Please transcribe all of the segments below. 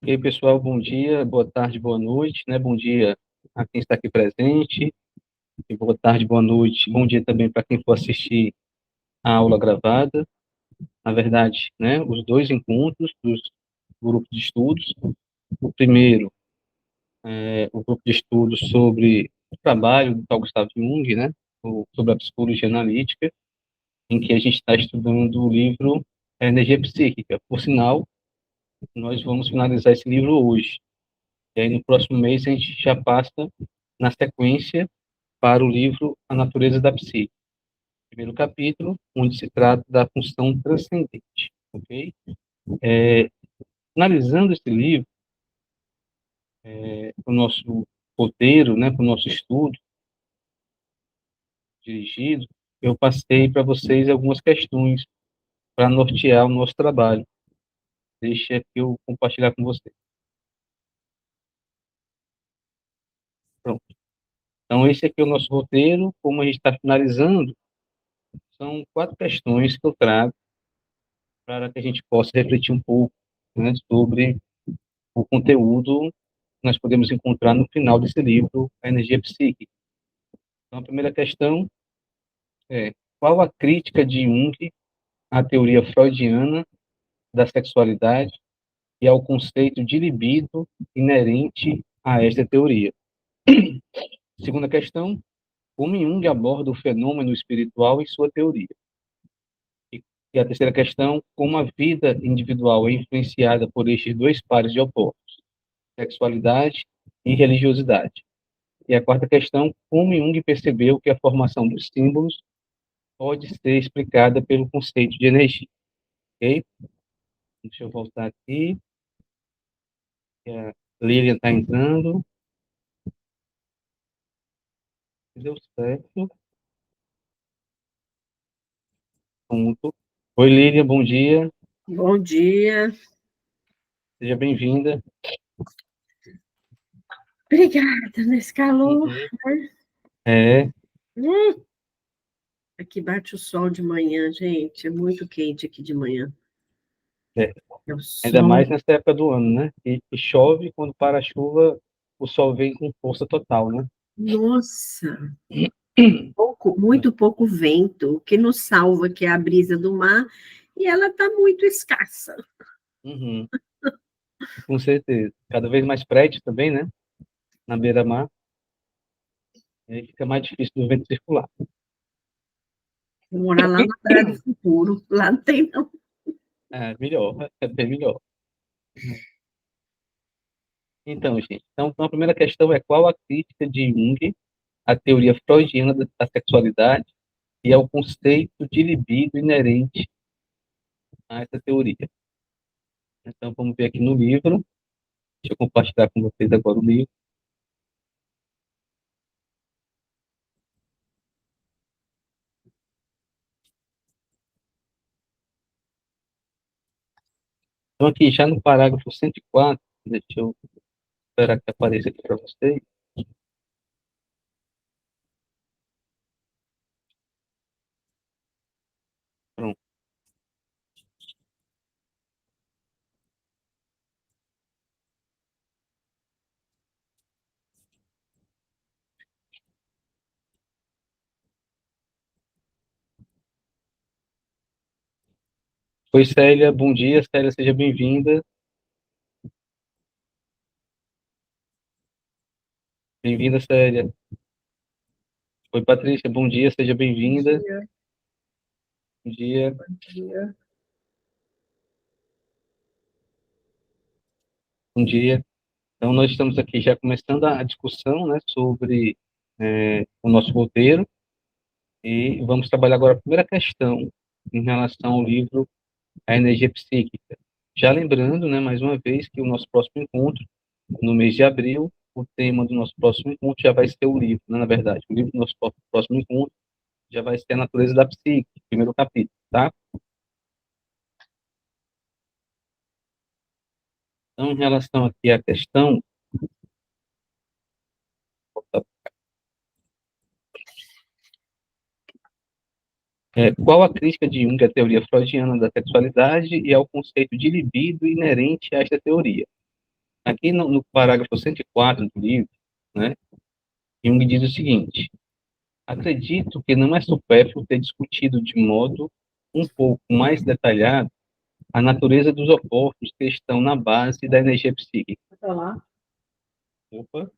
E aí, pessoal, bom dia, boa tarde, boa noite, né? Bom dia a quem está aqui presente, e boa tarde, boa noite, bom dia também para quem for assistir a aula gravada. Na verdade, né, os dois encontros dos grupos de estudos. O primeiro é o grupo de estudos sobre o trabalho do Carl Gustav Jung, né? Sobre a psicologia analítica, em que a gente está estudando o livro Energia Psíquica. Por sinal, nós vamos finalizar esse livro hoje. E aí, no próximo mês, a gente já passa na sequência para o livro A Natureza da Psique. Primeiro capítulo, onde se trata da função transcendente, ok? Analisando esse livro, o nosso roteiro, né, para o nosso estudo dirigido, eu passei para vocês algumas questões para nortear o nosso trabalho. Deixa eu compartilhar com vocês. Pronto. Então, esse aqui é o nosso roteiro. Como a gente está finalizando, são 4 questões que eu trago para que a gente possa refletir um pouco, né, sobre o conteúdo que nós podemos encontrar no final desse livro, A Energia Psíquica. Então, a primeira questão é: qual a crítica de Jung à teoria freudiana da sexualidade e ao conceito de libido inerente a esta teoria? Segunda questão: como Jung aborda o fenômeno espiritual em sua teoria? E a terceira questão: como a vida individual é influenciada por estes dois pares de opostos, sexualidade e religiosidade? E a quarta questão: como Jung percebeu que a formação dos símbolos pode ser explicada pelo conceito de energia? Ok? Deixa eu voltar aqui. A Lilian está entrando. Deu certo. Ponto. Oi, Lilian, bom dia. Bom dia. Seja bem-vinda. Obrigada nesse calor. Uhum. É, Hum, Aqui bate o sol de manhã, gente. É muito quente aqui de manhã. é, É o ainda sol. mais nessa época do ano, né? E chove, quando para a chuva, o sol vem com força total, né? Nossa, muito pouco vento, o que nos salva, que é a brisa do mar, e ela está muito escassa. Uhum, com certeza. Cada vez mais prédio também, né? Na beira-mar. Aí fica mais difícil do vento circular. Vou morar lá na Praia do Futuro. Lá não tem, não. É melhor, é bem melhor. Então, gente, então a primeira questão é: qual a crítica de Jung à teoria freudiana da sexualidade e ao conceito de libido inerente a essa teoria? Então, vamos ver aqui no livro. Deixa eu compartilhar com vocês agora o livro. Então, aqui já no parágrafo 104, deixa eu esperar que apareça aqui para vocês. Pronto. Oi, Célia, bom dia. Célia, seja bem-vinda. Bem-vinda, Célia. Oi, Patrícia, bom dia, seja bem-vinda. Dia, Bom dia, dia. bom dia. Então, nós estamos aqui já começando a discussão, né, sobre o nosso roteiro, e vamos trabalhar agora a primeira questão em relação ao livro A Energia Psíquica. Já lembrando, né, mais uma vez, que o nosso próximo encontro, no mês de abril, o tema do nosso próximo encontro já vai ser o livro, né, na verdade, o livro do nosso próximo encontro já vai ser A Natureza da Psique, primeiro capítulo, tá? Então, em relação aqui à questão, qual a crítica de Jung à teoria freudiana da sexualidade e ao conceito de libido inerente a esta teoria? aqui no parágrafo 104 do livro, né, Jung diz o seguinte: acredito que não é supérfluo ter discutido de modo um pouco mais detalhado a natureza dos opostos que estão na base da energia psíquica. Opa.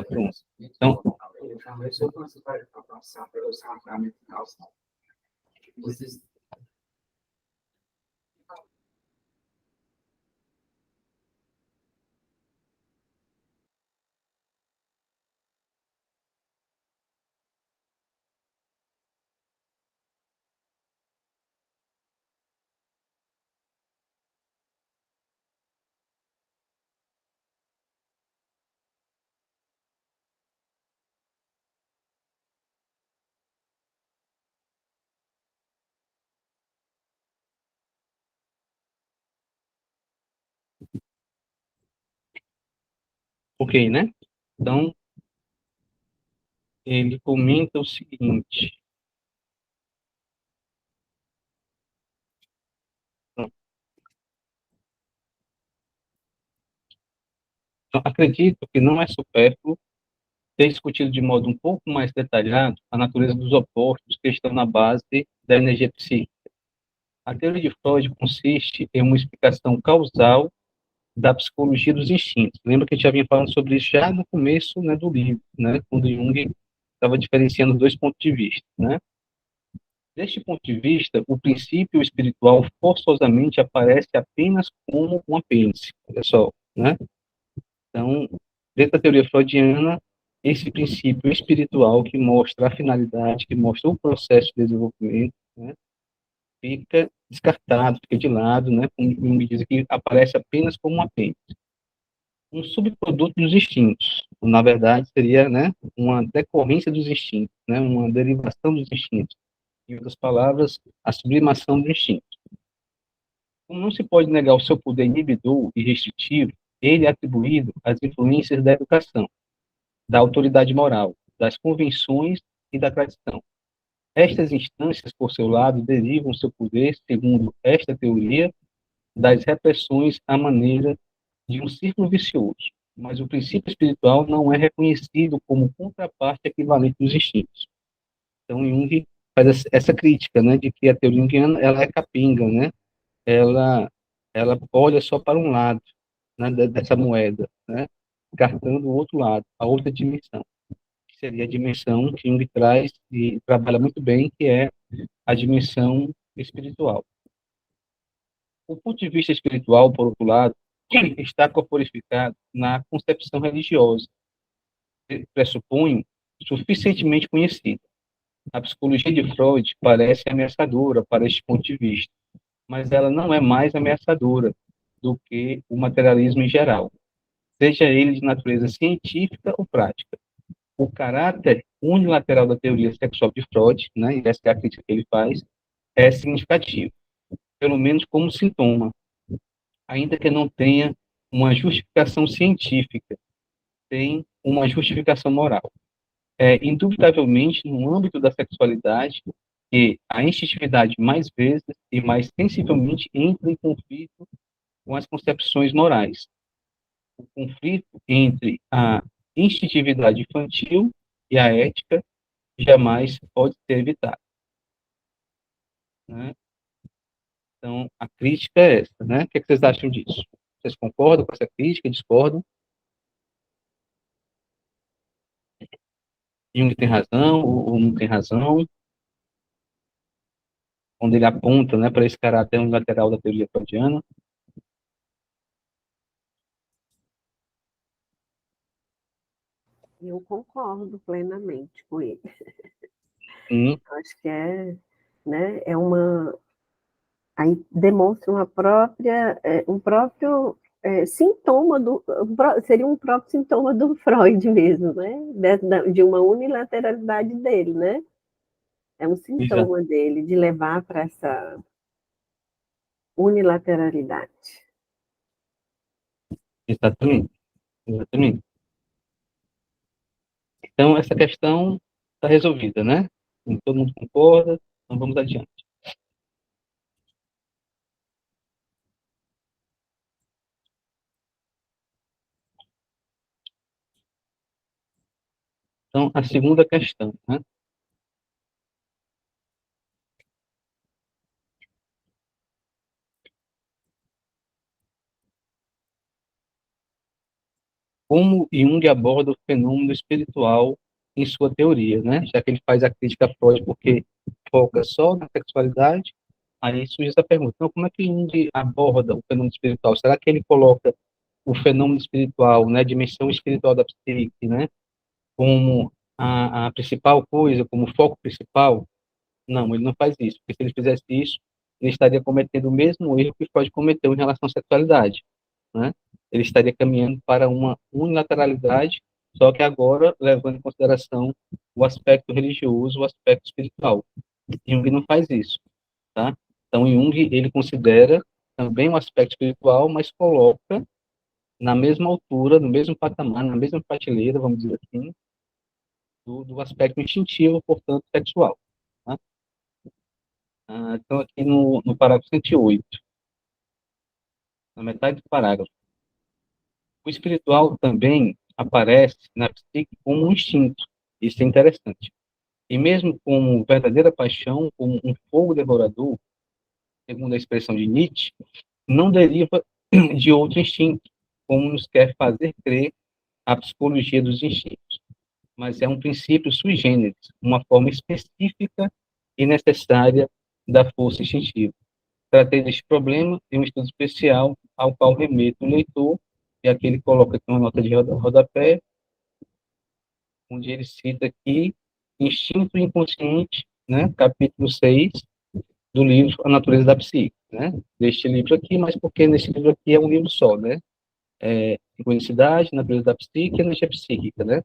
Pronto. Então, ok, né? Então, ele comenta o seguinte. Então, acredito que não é supérfluo ter discutido de modo um pouco mais detalhado a natureza dos opostos que estão na base da energia psíquica. A teoria de Freud consiste em uma explicação causal da psicologia dos instintos. Lembra que a gente já vinha falando sobre isso já no começo, né, do livro, né, quando Jung estava diferenciando dois pontos de vista, né? Deste ponto de vista, o princípio espiritual forçosamente aparece apenas como um apêndice, olha só, né? Então, dentro da teoria freudiana, esse princípio espiritual que mostra a finalidade, que mostra o processo de desenvolvimento, né, fica descartado, fica de lado, né, como Jung diz que aparece apenas como um apêndice. Um subproduto dos instintos, na verdade, seria, né, uma decorrência dos instintos, né, uma derivação dos instintos. Em outras palavras, a sublimação do instinto. Como não se pode negar o seu poder inibidor e restritivo, ele é atribuído às influências da educação, da autoridade moral, das convenções e da tradição. Estas instâncias, por seu lado, derivam seu poder, segundo esta teoria, das repressões à maneira de um círculo vicioso, mas o princípio espiritual não é reconhecido como contraparte equivalente dos instintos. Então, Jung faz essa crítica, né, de que a teoria junguiana ela é capenga, né? Ela olha só para um lado, né, dessa moeda, né, descartando o outro lado, a outra dimensão, que seria a dimensão que Jung traz e trabalha muito bem, que é a dimensão espiritual. O ponto de vista espiritual, por outro lado, está corporificado na concepção religiosa, que pressupõe suficientemente conhecida. A psicologia de Freud parece ameaçadora para este ponto de vista, mas ela não é mais ameaçadora do que o materialismo em geral, seja ele de natureza científica ou prática. O caráter unilateral da teoria sexual de Freud, né, e essa é a crítica que ele faz, é significativo, pelo menos como sintoma, ainda que não tenha uma justificação científica, tem uma justificação moral. Indubitavelmente, no âmbito da sexualidade, que a instintividade mais vezes e mais sensivelmente entra em conflito com as concepções morais. O conflito entre a instintividade infantil e a ética jamais pode ser evitado, né? Então, a crítica é essa, né? O que vocês acham disso? Vocês concordam com essa crítica? Discordam? Jung tem razão ou não tem razão? Quando ele aponta, né, para esse caráter unilateral da teoria freudiana? Eu concordo plenamente com ele. Sim. Acho que né, aí demonstra um próprio sintoma seria um próprio sintoma do Freud mesmo, né? De uma unilateralidade dele, né? É um sintoma dele de levar para essa unilateralidade. Exatamente, exatamente. Então, essa questão está resolvida, né? Todo mundo concorda, então vamos adiante. Então, a segunda questão, né? Como Jung aborda o fenômeno espiritual em sua teoria, né? Já que ele faz a crítica a Freud porque foca só na sexualidade, aí surge essa pergunta. Então, como é que Jung aborda o fenômeno espiritual? Será que ele coloca o fenômeno espiritual, né, a dimensão espiritual da psique, né, como a principal coisa, como foco principal? Não, ele não faz isso, porque se ele fizesse isso, ele estaria cometendo o mesmo erro que Freud cometeu em relação à sexualidade, né? Ele estaria caminhando para uma unilateralidade, só que agora levando em consideração o aspecto religioso, o aspecto espiritual. Jung não faz isso, tá? Então, Jung, ele considera também o aspecto espiritual, mas coloca na mesma altura, no mesmo patamar, na mesma prateleira, vamos dizer assim, do aspecto instintivo, portanto, sexual. Tá? Então, aqui no parágrafo 108, na metade do parágrafo, o espiritual também aparece na psique como um instinto. Isso é interessante. E mesmo como verdadeira paixão, como um fogo devorador, segundo a expressão de Nietzsche, não deriva de outro instinto, como nos quer fazer crer a psicologia dos instintos, mas é um princípio sui generis, uma forma específica e necessária da força instintiva. Tratei deste problema em um estudo especial ao qual remeto o leitor, e aqui ele coloca aqui uma nota de rodapé, onde ele cita aqui Instinto Inconsciente, né, capítulo 6 do livro A Natureza da Psique, né, deste livro aqui, mas porque nesse livro aqui é um livro só, né, Sincronicidade, Natureza da Psique e Energia Psíquica, né,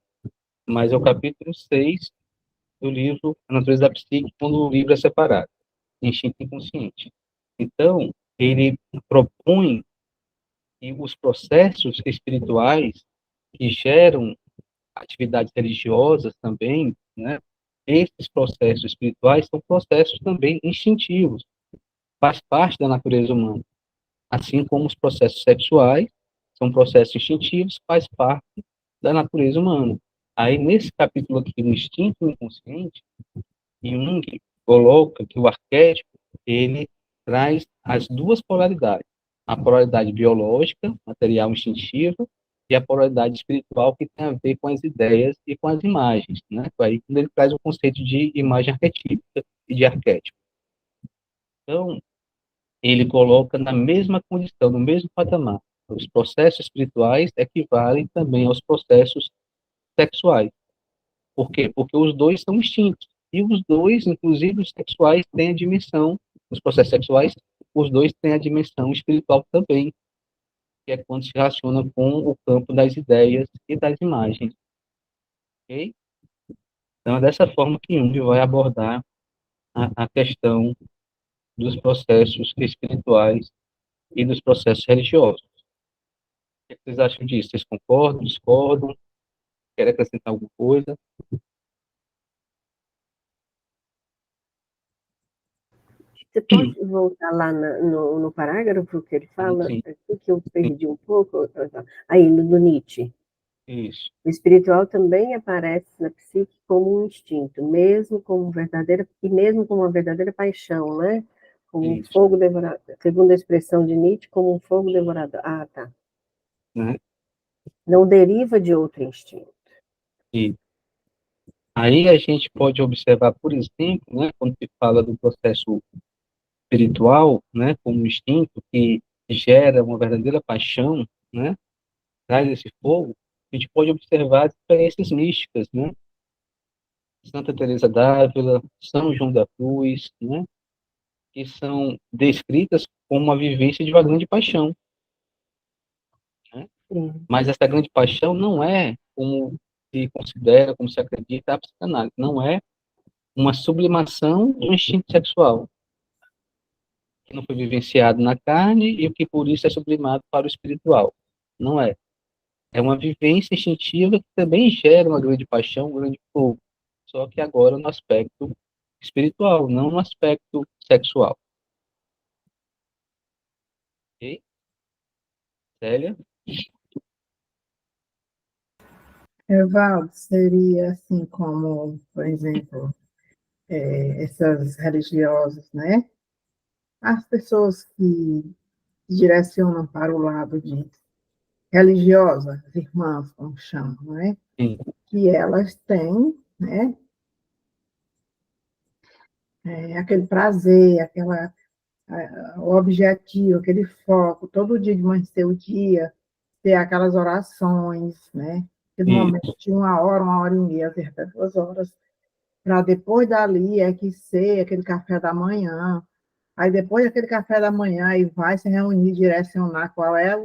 mas é o capítulo 6 do livro A Natureza da Psique, quando o livro é separado, Instinto Inconsciente. Então, ele propõe que os processos espirituais que geram atividades religiosas também, né, esses processos espirituais são processos também instintivos, faz parte da natureza humana, assim como os processos sexuais são processos instintivos, faz parte da natureza humana. Aí, nesse capítulo aqui, no instinto inconsciente, Jung coloca que o arquétipo, ele traz as duas polaridades, a polaridade biológica, material instintiva, e a polaridade espiritual, que tem a ver com as ideias e com as imagens, né? Aí quando ele traz o conceito de imagem arquetípica e de arquétipo. Então, ele coloca na mesma condição, no mesmo patamar. Os processos espirituais equivalem também aos processos sexuais. Por quê? Porque os dois são instintos. E os dois, inclusive os sexuais, têm a dimensão, os processos sexuais, os dois têm a dimensão espiritual também, que é quando se relaciona com o campo das ideias e das imagens. Ok? Então, é dessa forma que Jung vai abordar a questão dos processos espirituais e dos processos religiosos. O que vocês acham disso? Vocês concordam, discordam? Querem acrescentar alguma coisa? Você pode voltar lá no parágrafo que ele Sim, fala, sim, aqui que eu perdi um pouco, aí no Nietzsche. isso, O espiritual também aparece na psique como um instinto, mesmo como verdadeira e mesmo como uma verdadeira paixão, né? Como um isso, fogo devorador, segundo a expressão de Nietzsche, como um fogo devorador. Ah, tá. né? Não deriva de outro instinto. E aí a gente pode observar, por exemplo, né, quando se fala do processo espiritual, né, como instinto que gera uma verdadeira paixão, né, traz esse fogo, a gente pode observar experiências místicas, né, Santa Teresa d'Ávila, São João da Cruz, né, que são descritas como uma vivência de uma grande paixão, né? Sim. Mas essa grande paixão não é como se considera, como se acredita a psicanálise, não é uma sublimação do instinto sexual, que não foi vivenciado na carne e o que por isso é sublimado para o espiritual. Não é. É uma vivência instintiva que também gera uma grande paixão, um grande fogo, só que agora no aspecto espiritual, não no aspecto sexual. Ok? Célia? Evaldo, seria assim como, por exemplo, essas religiosas, né? As pessoas que direcionam para o lado de religiosa, as irmãs, como chamam, né? Sim, Que elas têm, né? Aquele prazer, o objetivo, aquele foco, todo dia de manhã ser o dia, ter aquelas orações, né? Aquele momento isso. de 1 hora, 1 hora e meia, às vezes até 2 horas, para depois dali é que ser aquele café da manhã. Aí depois daquele café da manhã, aí vai se reunir, direcionar qual é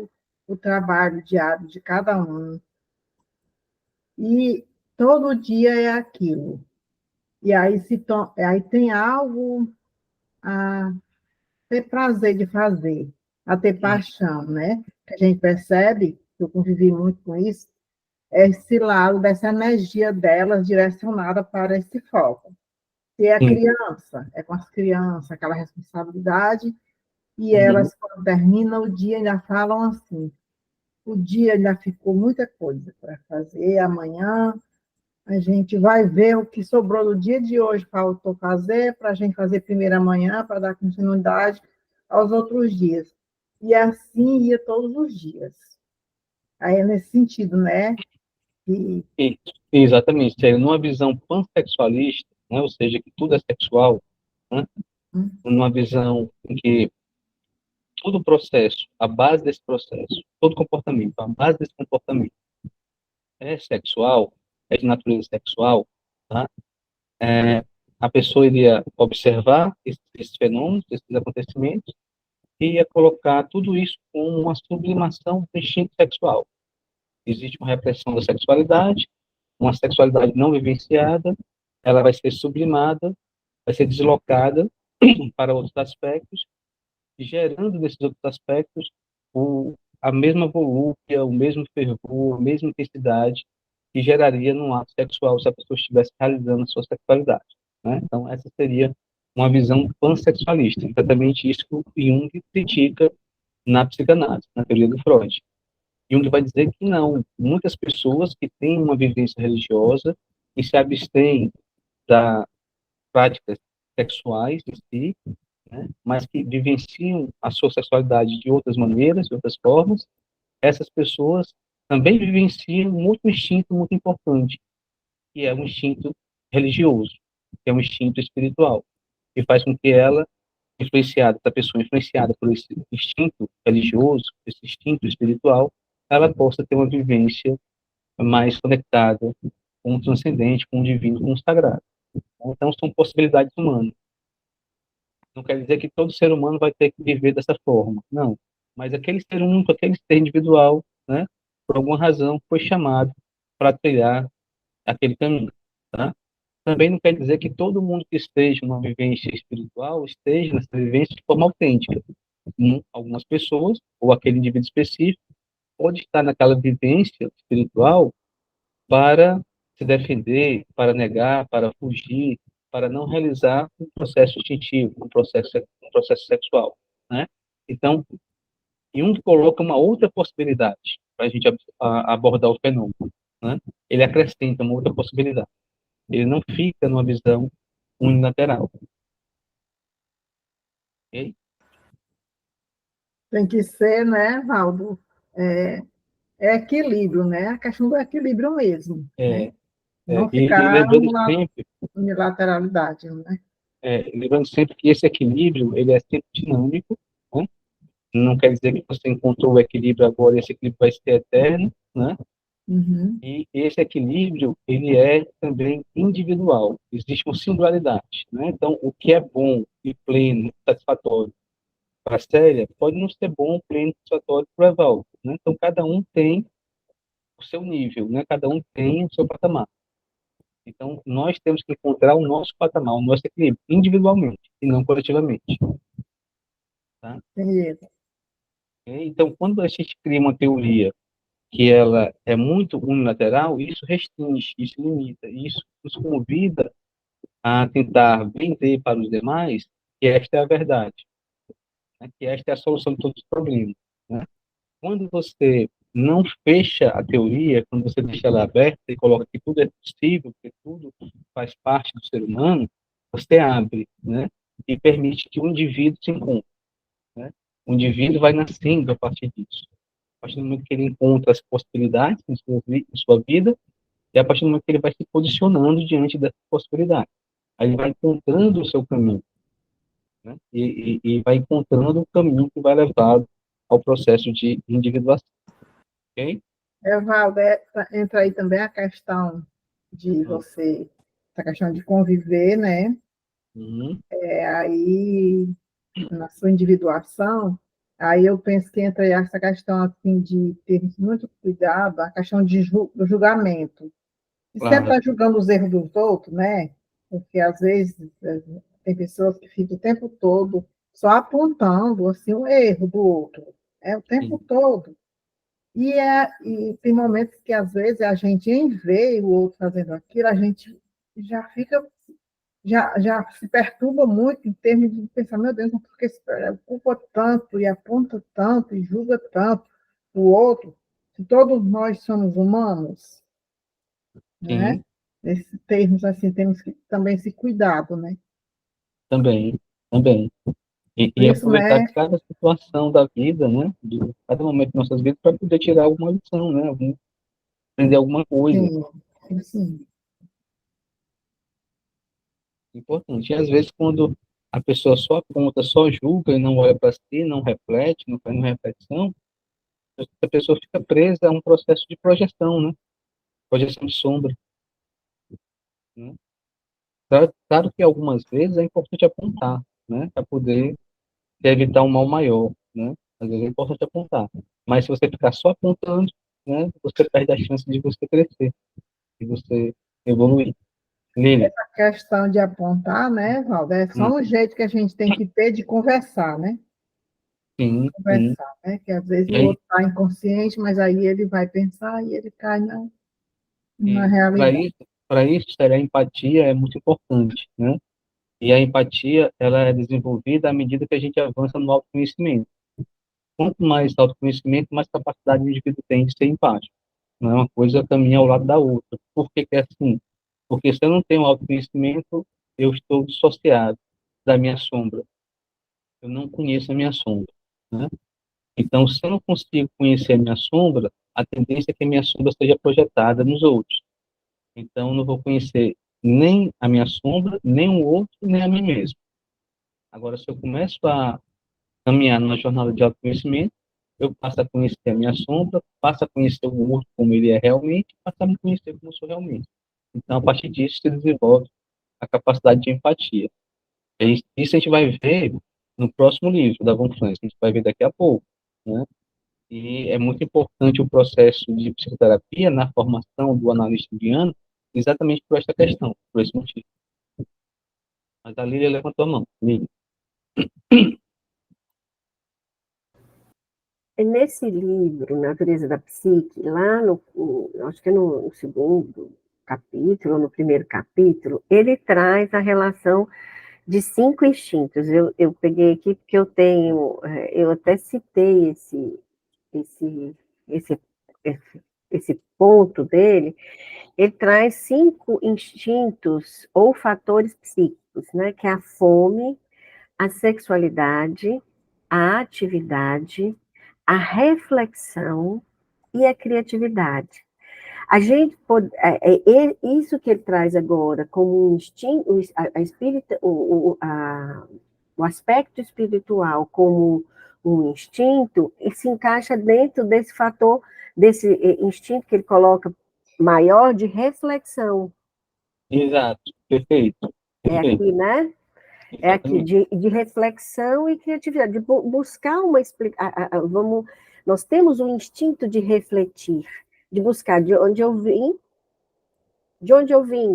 o trabalho diário de cada um. E todo dia é aquilo. E aí, aí tem algo a ter prazer de fazer, a ter Hum, paixão, né? Que a gente percebe, que eu convivi muito com isso, é esse lado dessa energia delas direcionada para esse foco. Se é sim. criança, é com as crianças, aquela responsabilidade, e Uhum. elas, quando terminam o dia, ainda falam assim: o dia ainda ficou muita coisa para fazer, amanhã a gente vai ver o que sobrou do dia de hoje, faltou fazer, para a gente fazer primeiro amanhã, para dar continuidade aos outros dias. E assim ia todos os dias. Aí é nesse sentido, né? E, Isso, exatamente. Seria numa visão pansexualista, né? Ou seja, que tudo é sexual, né? Numa visão em que todo o processo, a base desse processo, todo comportamento, a base desse comportamento é sexual, é de natureza sexual, tá? A pessoa iria observar esses fenômenos, esses acontecimentos, e ia colocar tudo isso como uma sublimação do instinto sexual. Existe uma repressão da sexualidade, uma sexualidade não vivenciada, ela vai ser sublimada, vai ser deslocada para outros aspectos, gerando nesses outros aspectos a mesma volúpia, o mesmo fervor, a mesma intensidade que geraria no ato sexual se a pessoa estivesse realizando a sua sexualidade, né? Então, essa seria uma visão pansexualista, exatamente isso que o Jung critica na psicanálise, na teoria do Freud. Jung vai dizer que não, muitas pessoas que têm uma vivência religiosa e se abstêm das práticas sexuais em si, né, mas que vivenciam a sua sexualidade de outras maneiras, de outras formas, essas pessoas também vivenciam um outro instinto muito importante, que é um instinto religioso, que é um instinto espiritual, que faz com que ela, essa pessoa influenciada por esse instinto religioso, esse instinto espiritual, ela possa ter uma vivência mais conectada com o transcendente, com o divino, com o sagrado. Então, são possibilidades humanas. Não quer dizer que todo ser humano vai ter que viver dessa forma, não. Mas aquele ser único, aquele ser individual, né, por alguma razão, foi chamado para trilhar aquele caminho, tá? Também não quer dizer que todo mundo que esteja numa vivência espiritual esteja nessa vivência de forma autêntica. Algumas pessoas, ou aquele indivíduo específico, pode estar naquela vivência espiritual para se defender, para negar, para fugir, para não realizar um processo instintivo, um processo sexual, né? Então, Jung coloca uma outra possibilidade para a gente abordar o fenômeno, né? Ele acrescenta uma outra possibilidade. Ele não fica numa visão unilateral, ok? tem que ser, né, Valdo? É, é equilíbrio, né? A questão do equilíbrio mesmo, É, né? Não e ficar lembrando numa sempre, unilateralidade, né? lembrando sempre que esse equilíbrio ele é sempre dinâmico, né? Não quer dizer que você encontrou o equilíbrio agora e esse equilíbrio vai ser eterno, né? Uhum. E esse equilíbrio, ele é também individual. Existe uma singularidade, né? Então, o que é bom e pleno, satisfatório para a Célia, pode não ser bom, pleno, satisfatório para o Evaldo, né? Então, cada um tem o seu nível, né? Cada um tem o seu patamar. Então, nós temos que encontrar o nosso patamar, o nosso equilíbrio, individualmente e não coletivamente, tá? Entendi. Então, quando a gente cria uma teoria que ela é muito unilateral, isso restringe, isso limita, isso nos convida a tentar vender para os demais que esta é a verdade, né? Que esta é a solução de todos os problemas, né? Quando você não fecha a teoria quando você deixa ela aberta e coloca que tudo é possível, que tudo faz parte do ser humano, você abre, né? E permite que o indivíduo se encontre, né? O indivíduo vai nascendo a partir disso. A partir do momento que ele encontra as possibilidades em sua vida, e a partir do momento que ele vai se posicionando diante dessas possibilidades. Aí ele vai encontrando o seu caminho, né? E vai encontrando o caminho que vai levar ao processo de individuação, ok? Evaldo, entra aí também a questão de você, essa questão de conviver, né? Uhum. Aí, na sua individuação, aí eu penso que entra aí essa questão, assim, de ter muito cuidado, a questão do julgamento. E sempre Claro, está julgando os erros dos outros, né? Porque, às vezes, tem pessoas que ficam o tempo todo só apontando, assim, o erro do outro. É o tempo sim, todo. E tem momentos que, às vezes, a gente, em ver o outro fazendo aquilo, a gente já fica, já se perturba muito em termos de pensar, meu Deus, mas por que se culpa tanto e aponta tanto e julga tanto o outro, se todos nós somos humanos, né? sim, Nesses termos, assim, temos que também se cuidado, né? também, também. Por E isso, aproveitar né? cada situação da vida, né? De cada momento de nossas vidas para poder tirar alguma lição, né? Aprender alguma coisa Sim, sim, importante. E às vezes, quando a pessoa só aponta, só julga e não olha para si, não reflete, não faz uma reflexão, a pessoa fica presa a um processo de projeção, né? Projeção de sombra, né? Claro que algumas vezes é importante apontar, né? Para poder evitar um mal maior, né? Às vezes é importante apontar. Mas se você ficar só apontando, né? Você perde a chance de você crescer, de você evoluir. Lili, a questão de apontar, né, Valdo, é só hum, um jeito que a gente tem que ter de conversar, né? sim, sim. Conversar, né? Que às vezes E o aí, outro está inconsciente, mas aí ele vai pensar e ele cai na para realidade. isso, para isso, a empatia é muito importante, né? E a empatia, ela é desenvolvida à medida que a gente avança no autoconhecimento. Quanto mais autoconhecimento, mais capacidade o indivíduo tem de ser empático. Não é uma coisa caminha ao lado da outra. Por que que é assim? Porque se eu não tenho autoconhecimento, eu estou dissociado da minha sombra. Eu não conheço a minha sombra, né? Então, se eu não consigo conhecer a minha sombra, a tendência é que a minha sombra seja projetada nos outros. Então, eu não vou conhecer nem a minha sombra, nem o outro, nem a mim mesmo. Agora, se eu começo a caminhar numa jornada de autoconhecimento, eu passo a conhecer a minha sombra, passo a conhecer o outro como ele é realmente, passo a me conhecer como eu sou realmente. Então, a partir disso, se desenvolve a capacidade de empatia. Isso a gente vai ver no próximo livro da Von Franz, a gente vai ver daqui a pouco, né? E é muito importante o processo de psicoterapia na formação do analista junguiano, exatamente por esta questão, por esse motivo. Mas a Lília levantou a mão. Lília. Nesse livro, Natureza da Psique, lá acho que é no segundo capítulo, ou no primeiro capítulo, ele traz a relação de 5 instintos. Eu peguei aqui porque eu até citei esse, esse, esse ponto dele. Ele traz 5 instintos ou fatores psíquicos, né? Que é a fome, a sexualidade, a atividade, a reflexão e a criatividade. A gente pode, isso que ele traz agora como um instinto, o aspecto espiritual como um instinto, e se encaixa dentro desse fator, desse instinto que ele coloca maior de reflexão. Exato, perfeito, É perfeito, aqui, né? É aqui, exatamente. de reflexão e criatividade, de buscar uma explicação. Nós temos um instinto de refletir, de buscar de onde eu vim,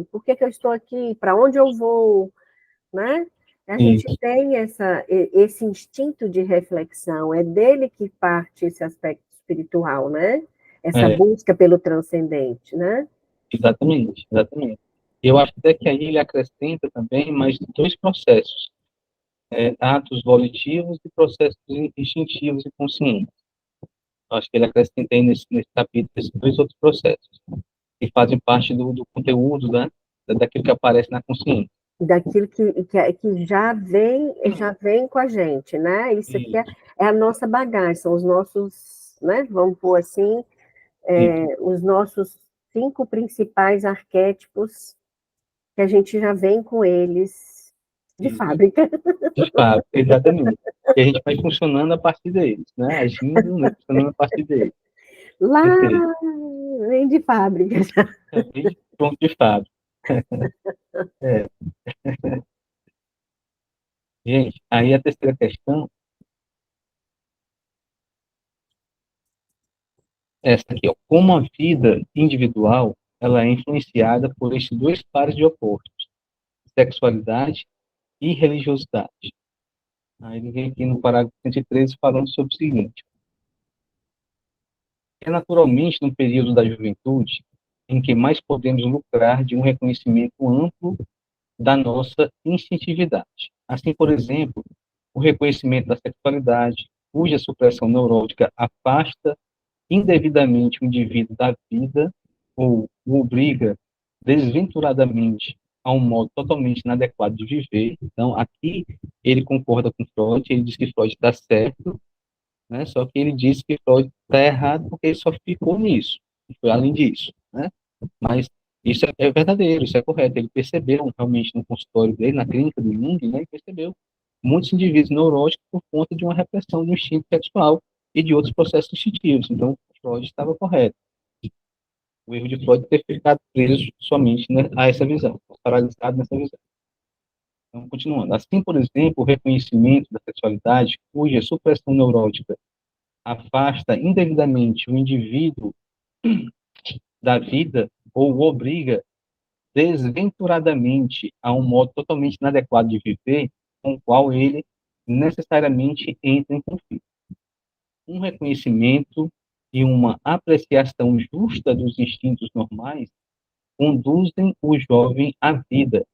por que, que eu estou aqui, para onde eu vou, né? A gente Isso, tem esse instinto de reflexão, é dele que parte esse aspecto espiritual, né? Essa é, busca pelo transcendente, né? exatamente, exatamente. Eu acho até que aí ele acrescenta também mais dois processos, atos volitivos e processos instintivos e conscientes. Acho que ele acrescenta aí nesse capítulo esses dois outros processos, que fazem parte do conteúdo, né, daquilo que aparece na consciência. Daquilo que já vem com a gente, né? Isso aqui Isso, é a nossa bagagem, são os nossos, né? Vamos pôr assim, isso, os nossos 5 principais arquétipos que a gente já vem com eles de isso. fábrica. De fato, exatamente. E a gente vai funcionando a partir deles, né? Agindo, né? Funcionando a partir deles. Lá Perfeito. vem de fábrica. É bem ponto de fato. É. Gente, aí a terceira questão é essa aqui, ó. Como a vida individual ela é influenciada por estes dois pares de opostos, sexualidade e religiosidade. Aí ele vem aqui no parágrafo 113 falando sobre o seguinte: é naturalmente no período da juventude em que mais podemos lucrar de um reconhecimento amplo da nossa instintividade. Assim, por exemplo, o reconhecimento da sexualidade, cuja supressão neurótica afasta indevidamente o indivíduo da vida ou o obriga desventuradamente a um modo totalmente inadequado de viver. Então, aqui ele concorda com Freud, ele diz que Freud está certo, né? Só que ele diz que Freud está errado porque ele só ficou nisso, não foi além disso, né? Mas isso é verdadeiro, isso é correto. Ele percebeu realmente no consultório dele, na clínica do Jung, né? Ele percebeu muitos indivíduos neuróticos por conta de uma repressão do instinto sexual e de outros processos instintivos. Então, Freud estava correto. O erro de Freud é ter ficado preso somente, né, a essa visão, paralisado nessa visão. Então, continuando. Assim, por exemplo, o reconhecimento da sexualidade, cuja supressão neurótica afasta indevidamente o indivíduo da vida ou o obriga desventuradamente a um modo totalmente inadequado de viver, com o qual ele necessariamente entra em conflito. Um reconhecimento e uma apreciação justa dos instintos normais conduzem o jovem à vida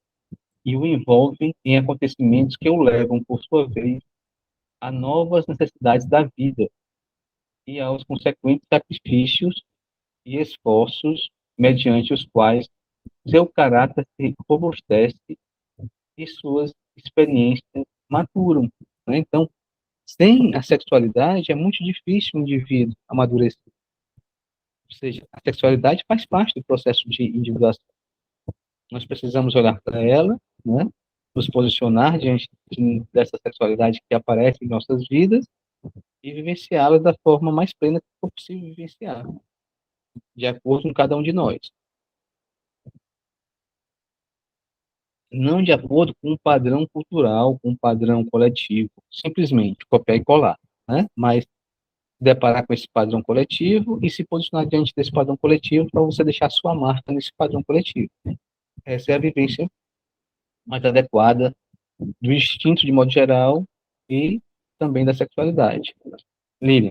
e o envolvem em acontecimentos que o levam, por sua vez, a novas necessidades da vida e aos consequentes sacrifícios e esforços mediante os quais seu caráter se robustece e suas experiências maturam, né? Então, sem a sexualidade, é muito difícil o indivíduo amadurecer. Ou seja, a sexualidade faz parte do processo de individuação. Nós precisamos olhar para ela, né? Nos posicionar diante dessa sexualidade que aparece em nossas vidas e vivenciá-la da forma mais plena que for possível vivenciar, de acordo com cada um de nós. Não de acordo com um padrão cultural, com um padrão coletivo, simplesmente copiar e colar, né? Mas deparar com esse padrão coletivo e se posicionar diante desse padrão coletivo para você deixar sua marca nesse padrão coletivo. Essa é a vivência mais adequada do instinto de modo geral e também da sexualidade. Lilian.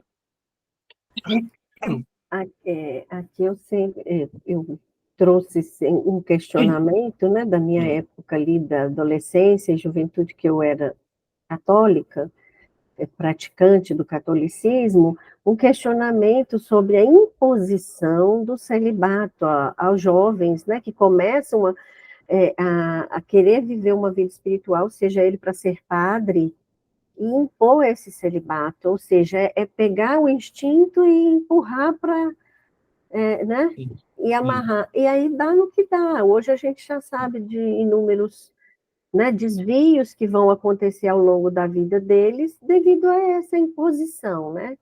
Aqui eu sempre eu trouxe um questionamento, né, da minha época ali da adolescência e juventude, que eu era católica, praticante do catolicismo, um questionamento sobre a imposição do celibato aos jovens, né, que começam a querer viver uma vida espiritual, seja ele para ser padre, e impor esse celibato, ou seja, é pegar o instinto e empurrar para, né, e amarrar. E aí dá no que dá. Hoje a gente já sabe de inúmeros, né, desvios que vão acontecer ao longo da vida deles devido a essa imposição, né?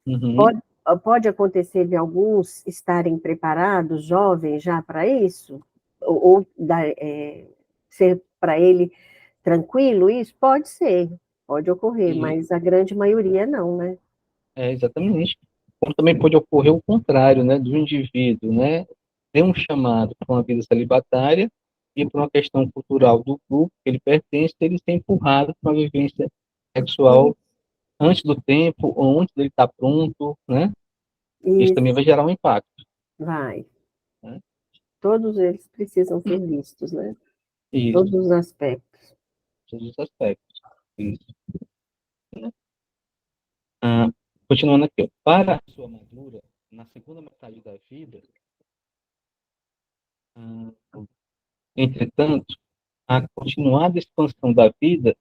Uhum. Pode, pode acontecer de alguns estarem preparados, jovens, já para isso? Ou ser para ele tranquilo isso? Pode ser, pode ocorrer, E, mas a grande maioria não, né? exatamente. Como também pode ocorrer o contrário, né, do indivíduo, né, ter um chamado para uma vida celibatária e por uma questão cultural do grupo que ele pertence, ele ser empurrado para uma vivência sexual antes do tempo ou antes dele estar pronto, né? Isso também Isso, vai gerar um impacto, vai. né? Todos eles precisam ser vistos, né? Isso, Todos os aspectos. todos os aspectos. Isso, né? Ah, continuando aqui, ó, para a pessoa madura, na segunda metade da vida, hum, entretanto, a continuada expansão da vida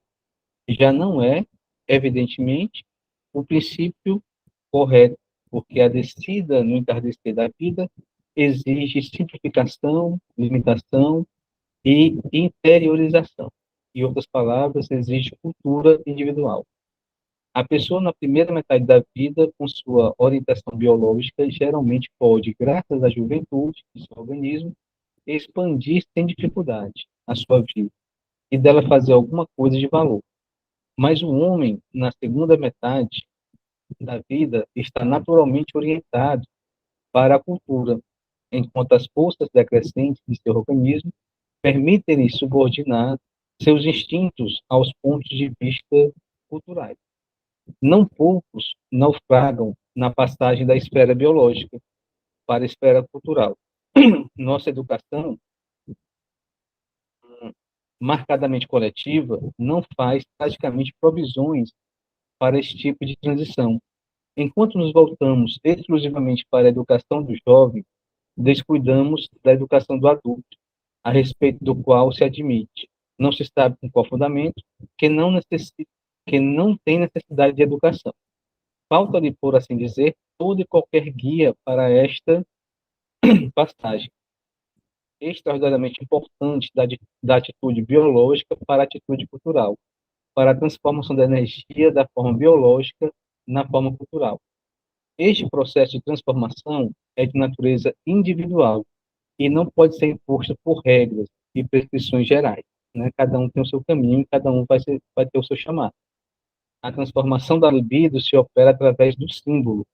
já não é, evidentemente, o princípio correto, porque a descida no entardecer da vida exige simplificação, limitação e interiorização. Em outras palavras, exige cultura individual. A pessoa, na primeira metade da vida, com sua orientação biológica, geralmente pode, graças à juventude do seu organismo, expandir sem dificuldade a sua vida e dela fazer alguma coisa de valor. Mas o homem, na segunda metade da vida, está naturalmente orientado para a cultura, enquanto as forças decrescentes de seu organismo permitem-lhe subordinar seus instintos aos pontos de vista culturais. Não poucos naufragam na passagem da esfera biológica para a esfera cultural. Nossa educação, marcadamente coletiva, não faz praticamente provisões para esse tipo de transição. Enquanto nos voltamos exclusivamente para a educação do jovem, descuidamos da educação do adulto, a respeito do qual se admite, não se sabe com qual fundamento, que não tem necessidade de educação. Falta-lhe, por assim dizer, todo e qualquer guia para esta passagem extraordinariamente importante da atitude biológica para a atitude cultural, para a transformação da energia da forma biológica na forma cultural. Este processo de transformação é de natureza individual e não pode ser imposto por regras e prescrições gerais, né? Cada um tem o seu caminho, cada um vai ter o seu chamado. A transformação da libido se opera através do símbolo.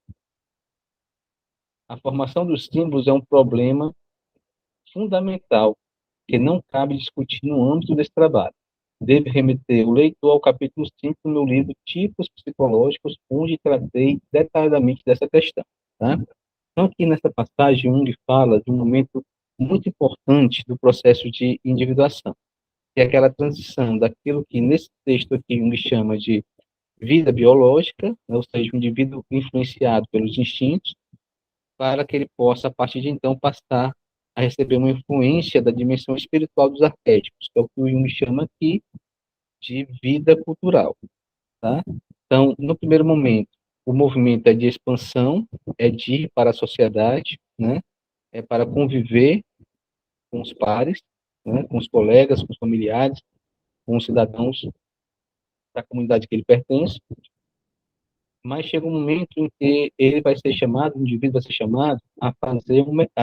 A formação dos símbolos é um problema fundamental que não cabe discutir no âmbito desse trabalho. Deve remeter o leitor ao capítulo 5 do meu livro Tipos Psicológicos, onde tratei detalhadamente dessa questão. Tá? Então, aqui nessa passagem, Jung fala de um momento muito importante do processo de individuação, que é aquela transição daquilo que, nesse texto aqui, Jung chama de vida biológica, né, ou seja, o indivíduo influenciado pelos instintos, para que ele possa, a partir de então, passar a receber uma influência da dimensão espiritual dos arquétipos, que é o que o Jung chama aqui de vida cultural. Tá? Então, no primeiro momento, o movimento é de expansão, é de ir para a sociedade, né? É para conviver com os pares, né? Com os colegas, com os familiares, com os cidadãos da comunidade que ele pertence, mas chega um momento em que ele vai ser chamado, o indivíduo vai ser chamado a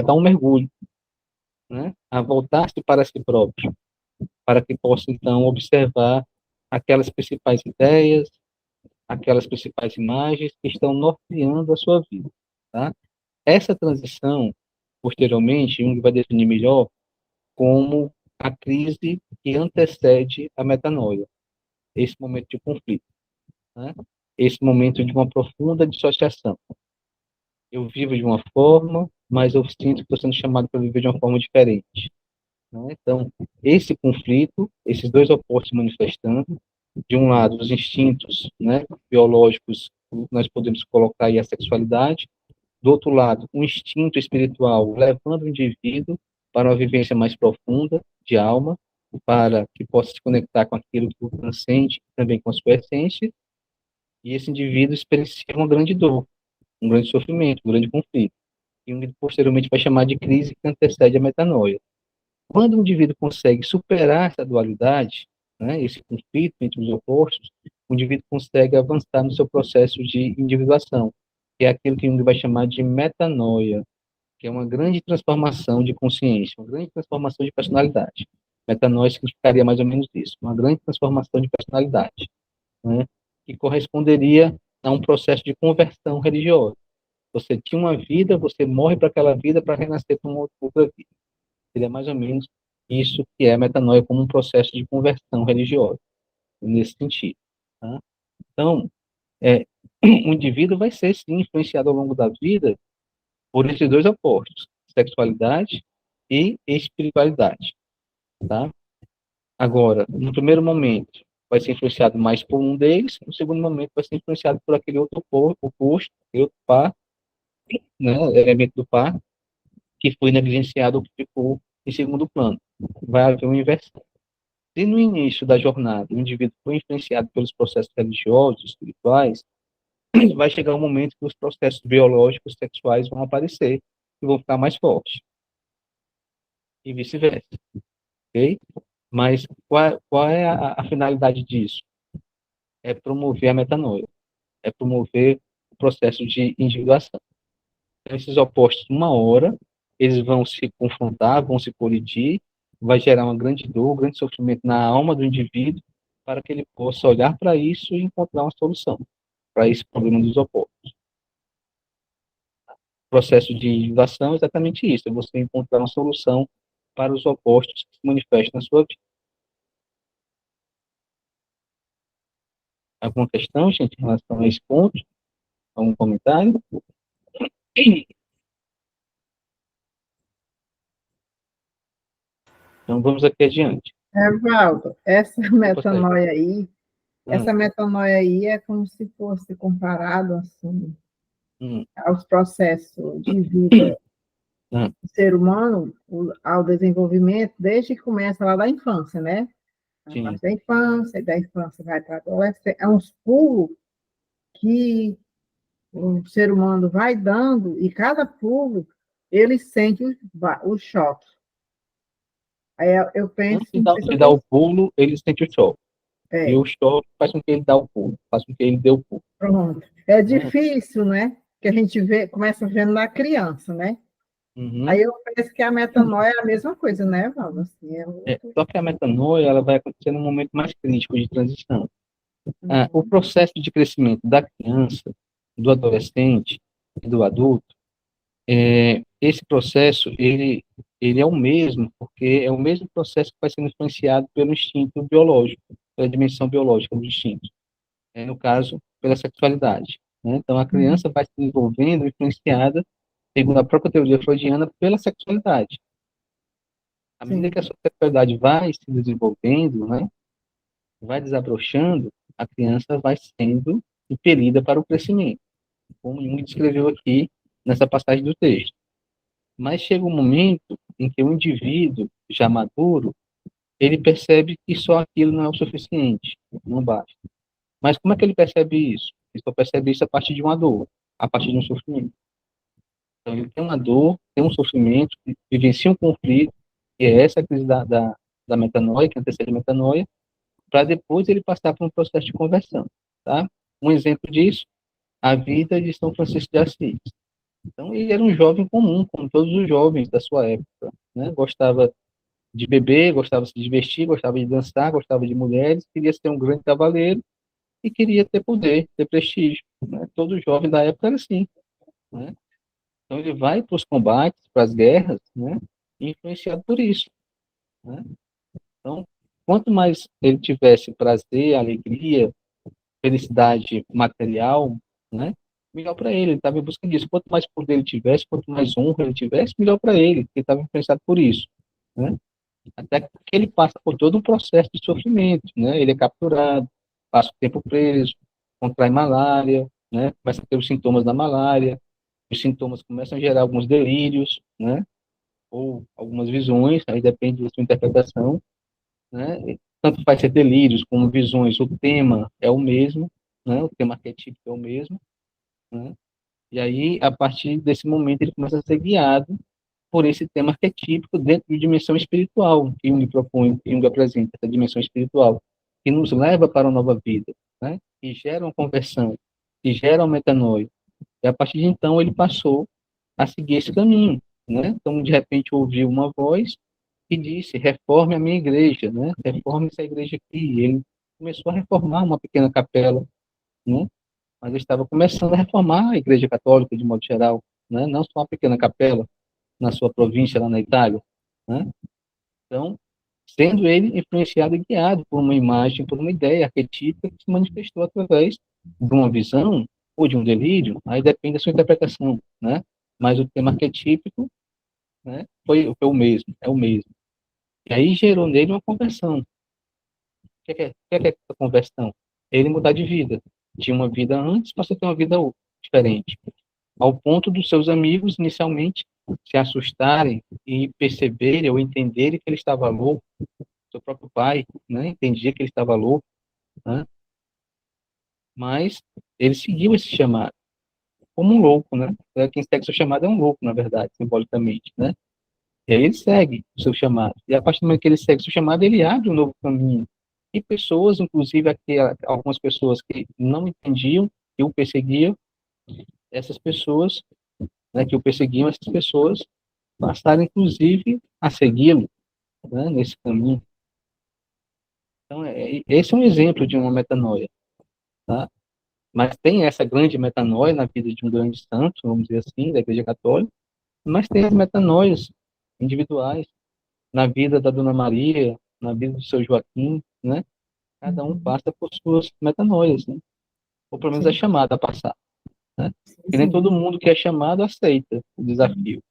dar um mergulho, né? A voltar-se para si próprio, para que possa, então, observar aquelas principais ideias, aquelas principais imagens que estão norteando a sua vida, tá? Essa transição, posteriormente, Jung vai definir melhor como a crise que antecede a metanoia, esse momento de conflito, né? Esse momento de uma profunda dissociação. Eu vivo de uma forma, mas eu sinto que estou sendo chamado para viver de uma forma diferente, né? Então, esse conflito, esses dois opostos manifestando, de um lado, os instintos, né, biológicos, nós podemos colocar aí a sexualidade, do outro lado, um instinto espiritual levando o indivíduo para uma vivência mais profunda de alma, para que possa se conectar com aquilo que o transcende, também com a sua essência, e esse indivíduo experiencia uma grande dor, um grande sofrimento, um grande conflito, e posteriormente vai chamar de crise que antecede a metanoia. Quando o indivíduo consegue superar essa dualidade, né, esse conflito entre os opostos, o indivíduo consegue avançar no seu processo de individuação, que é aquilo que Jung vai chamar de metanoia, que é uma grande transformação de consciência, uma grande transformação de personalidade. Metanoia significaria mais ou menos isso, uma grande transformação de personalidade, né, que corresponderia a um processo de conversão religiosa. Você tinha uma vida, você morre para aquela vida para renascer para uma outra vida. Seria mais ou menos isso que é a metanoia, como um processo de conversão religiosa, nesse sentido. Tá? Então, o indivíduo vai ser, sim, influenciado ao longo da vida por esses dois opostos, sexualidade e espiritualidade. Tá? Agora, no primeiro momento, vai ser influenciado mais por um deles, no segundo momento vai ser influenciado por aquele outro oposto, aquele outro par, né, elemento do par, que foi negligenciado ou que ficou em segundo plano. Vai haver uma inversão. Se no início da jornada o indivíduo foi influenciado pelos processos religiosos, espirituais, vai chegar um momento que os processos biológicos, sexuais vão aparecer e vão ficar mais fortes. E vice-versa. Ok? Mas qual é a finalidade disso? É promover a metanoia. É promover o processo de individuação. Então, esses opostos, uma hora, eles vão se confrontar, vão se colidir, vai gerar uma grande dor, um grande sofrimento na alma do indivíduo, para que ele possa olhar para isso e encontrar uma solução para esse problema dos opostos. O processo de individuação é exatamente isso, é você encontrar uma solução para os opostos que se manifestam na sua vida. Alguma questão, gente, em relação a esse ponto? Algum comentário? Então, vamos aqui adiante. Evaldo, Prossegue. essa metanoia aí é como se fosse comparado assim Hum, aos processos de vida hum, do ser humano, ao desenvolvimento, desde que começa lá da infância, né? A sim. parte da infância, e da infância vai para a adolescência, é uns pulos que o ser humano vai dando, e cada pulo ele sente o choque. Aí eu penso, Antes não sei se de eu dar tô, o pulo, ele sente o choque. E o choque faz com que ele dê o pulo, faz com que ele dê o pulo. pronto. É Né? difícil, né? Que a gente vê, começa vendo na criança, né? Uhum. Aí eu penso que a metanoia é a mesma coisa, né, Valdo? Assim, Só que a metanoia ela vai acontecer num momento mais crítico de transição. O processo de crescimento da criança, do adolescente e do adulto, esse processo ele é o mesmo, porque é o mesmo processo que vai sendo influenciado pelo instinto biológico, pela dimensão biológica do instinto, no caso, pela sexualidade. Né? Então, a criança vai se desenvolvendo, influenciada, segundo a própria teoria freudiana, pela sexualidade. À medida sim, que a sua sexualidade vai se desenvolvendo, né, vai desabrochando, a criança vai sendo impelida para o crescimento, como Jung descreveu aqui nessa passagem do texto. Mas chega um momento em que o indivíduo, já maduro, ele percebe que só aquilo não é o suficiente, não basta. Mas como é que ele percebe isso? Ele só percebe isso a partir de uma dor, a partir de um sofrimento. Então, ele tem uma dor, tem um sofrimento, vivencia um conflito, que é essa crise da metanoia, que antecede a metanoia, para depois ele passar por um processo de conversão. Tá? Um exemplo disso, a vida de São Francisco de Assis. Então, ele era um jovem comum, como todos os jovens da sua época. Né? Gostava de beber, gostava de se divertir, gostava de dançar, gostava de mulheres, queria ser um grande cavaleiro e queria ter poder, ter prestígio. Né? Todo jovem da época era assim. Né? Então, ele vai para os combates, para as guerras, né? Influenciado por isso. Né? Então, quanto mais ele tivesse prazer, alegria, felicidade material, né? Melhor para ele. Ele estava em busca disso. Quanto mais poder ele tivesse, quanto mais honra ele tivesse, melhor para ele. Ele estava influenciado por isso, né? Até que ele passa por todo um processo de sofrimento, né? Ele é capturado, passa o tempo preso, contrai malária, né? Começa a ter os sintomas da malária. Os sintomas começam a gerar alguns delírios, né? Ou algumas visões, aí depende da sua interpretação, né? Tanto faz ser delírios como visões, o tema é o mesmo, né? O tema arquetípico é o mesmo, né? E aí, a partir desse momento, ele começa a ser guiado por esse tema arquetípico dentro de dimensão espiritual que Jung propõe, que Jung apresenta, essa dimensão espiritual, que nos leva para uma nova vida, né? Que gera uma conversão, que gera uma metanoia. E a partir de então, ele passou a seguir esse caminho, né? Então, de repente, ouviu uma voz que disse: reforme a minha igreja, né? Reforme essa igreja aqui. E ele começou a reformar uma pequena capela, né? Mas ele estava começando a reformar a igreja católica de modo geral, né? Não só uma pequena capela na sua província lá na Itália, né? Então, sendo ele influenciado e guiado por uma imagem, por uma ideia arquetípica que se manifestou através de uma visão ou de um delírio, aí depende da sua interpretação, né? Mas o tema arquetípico, né, foi o mesmo, é o mesmo. E aí gerou nele uma conversão. que é essa conversão? Ele mudar de vida. De uma vida antes, passou a ter uma vida diferente. Ao ponto dos seus amigos, inicialmente, se assustarem e perceberem ou entenderem que ele estava louco. Seu próprio pai, né, entendia que ele estava louco, né, mas ele seguiu esse chamado como um louco, né? Quem segue seu chamado é um louco, na verdade, simbolicamente, né? E aí ele segue o seu chamado. E a partir do momento que ele segue o seu chamado, ele abre um novo caminho. E pessoas, inclusive aqui, algumas pessoas que não entendiam, que o perseguiam, essas pessoas, né, que o perseguiam, essas pessoas passaram, inclusive, a segui-lo, né, nesse caminho. Então, esse é um exemplo de uma metanoia, tá? Mas tem essa grande metanoia na vida de um grande santo, vamos dizer assim, da Igreja Católica, mas tem as metanoias individuais na vida da Dona Maria, na vida do seu Joaquim, né? Cada um passa por suas metanoias, né? Ou pelo menos é Sim, chamado a passar, né? E nem sim. todo mundo que é chamado aceita o desafio,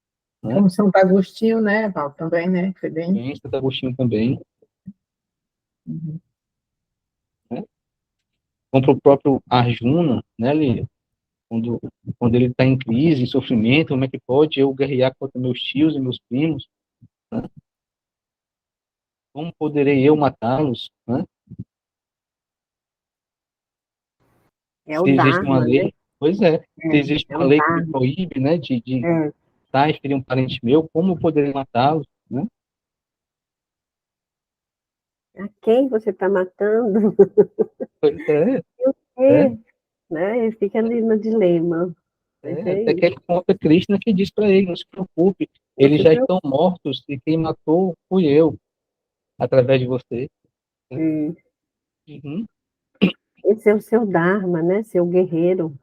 né? Como Santo Agostinho, né, Paulo, também, né? Foi bem. Tem Santo Agostinho também, Uhum. né? Como para o próprio Arjuna, né, Lília? Quando, quando ele está em crise, em sofrimento, como é que pode eu guerrear contra meus tios e meus primos, né? Como poderei eu matá-los, né? É o Se existe uma Dharma, né? lei, pois é, se existe É uma o lei que me Dharma. proíbe, né, de É. matar e ferir um parente meu, como eu poderei matá-los, né? A quem você está matando? Pois é, é, É, né? Ele fica ali no dilema. Mas é até que isso. ele conta Krishna que diz para ele, não se preocupe, Não eles se já estão preocupe. mortos e quem matou fui eu, através de você. Né? Uhum. Esse é o seu Dharma, né? Seu guerreiro.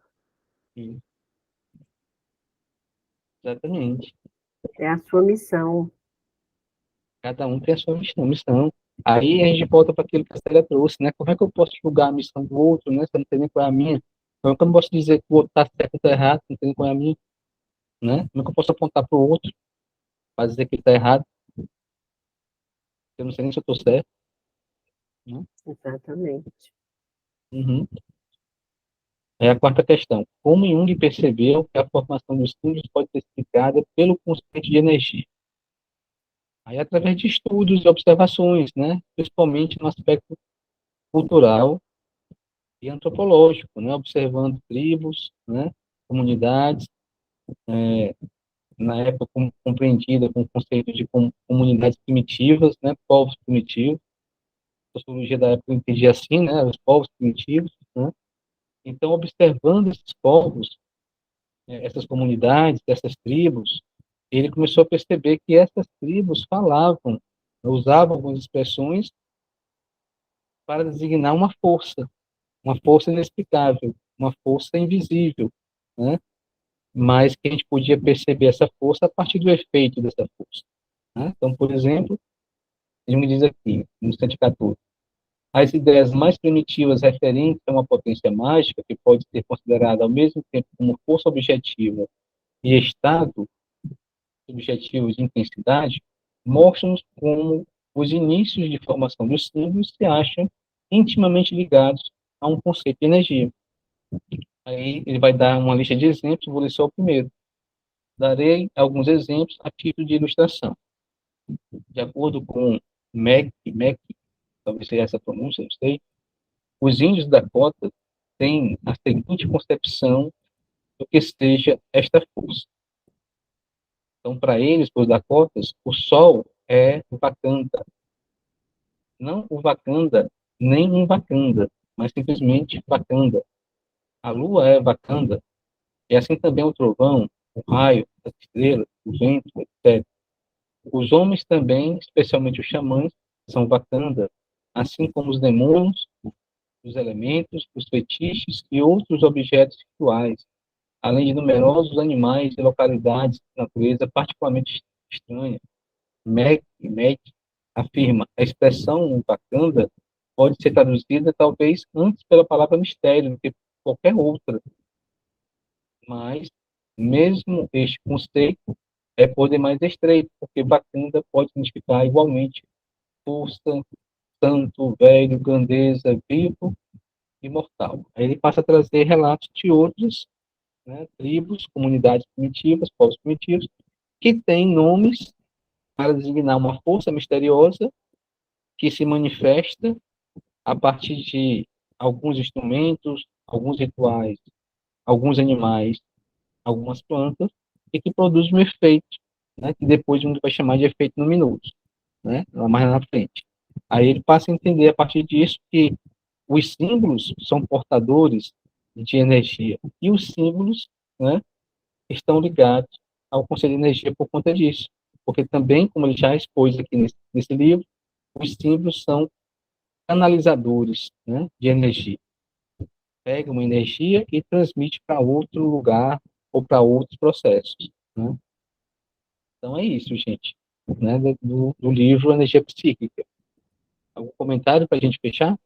Sim, exatamente. É a sua missão. Cada um tem a sua missão. Aí a gente volta para aquilo que a Célia trouxe, né? Como é que eu posso julgar a missão do outro, né? Se eu não sei nem qual é a minha. Como é que eu não posso dizer que o outro está certo ou está errado, se eu não sei nem qual é a minha, né? Como é que eu posso apontar para o outro para dizer que ele está errado, se eu não sei nem se eu estou certo, né? Exatamente. Uhum. É a quarta questão. Como Jung percebeu que a formação dos símbolos pode ser explicada pelo conceito de energia? Aí, através de estudos e observações, né? Principalmente no aspecto cultural e antropológico, né? Observando tribos, né? Comunidades, na época compreendida com o conceito de comunidades primitivas, né? Povos primitivos. A sociologia da época entendia assim, né? Os povos primitivos, né? Então, observando esses povos, essas comunidades, essas tribos, ele começou a perceber que essas tribos falavam, usavam algumas expressões para designar uma força inexplicável, uma força invisível, né? Mas que a gente podia perceber essa força a partir do efeito dessa força. Né? Então, por exemplo, ele me diz aqui, no 114, as ideias mais primitivas referentes a uma potência mágica, que pode ser considerada ao mesmo tempo como força objetiva e estado subjetivo de intensidade, mostram como os inícios de formação dos símbolos se acham intimamente ligados a um conceito de energia. Aí ele vai dar uma lista de exemplos, vou ler só o primeiro. Darei alguns exemplos a título de ilustração. De acordo com Mac, talvez seja essa a pronúncia, não sei, os índios da Dakota têm a seguinte concepção do que seja esta força. Então, para eles, os Dakotas, o Sol é o Vakanda. Não o Vakanda, nem um Vakanda, mas simplesmente Vakanda. A Lua é Vakanda, e assim também o trovão, o raio, as estrelas, o vento, etc. Os homens também, especialmente os xamãs, são Vakanda, assim como os demônios, os elementos, os fetiches e outros objetos rituais, além de numerosos animais e localidades de natureza particularmente estranhas. Meg afirma, a expressão Wakanda pode ser traduzida talvez antes pela palavra mistério do que qualquer outra, mas mesmo este conceito é por demais estreito, porque Wakanda pode significar igualmente força, santo, velho, grandeza, vivo e mortal. Aí ele passa a trazer relatos de outras, né, tribos, comunidades primitivas, povos primitivos, que têm nomes para designar uma força misteriosa que se manifesta a partir de alguns instrumentos, alguns rituais, alguns animais, algumas plantas, e que produz um efeito, né, que depois a gente vai chamar de efeito luminoso, né, lá mais na frente. Aí ele passa a entender a partir disso que os símbolos são portadores de energia, e os símbolos, né, estão ligados ao conceito de energia por conta disso. Porque também, como ele já expôs aqui nesse livro, os símbolos são canalizadores, né, de energia. Pega uma energia e transmite para outro lugar ou para outros processos, né? Então é isso, gente, né, do livro Energia Psíquica. Algum comentário para a gente fechar?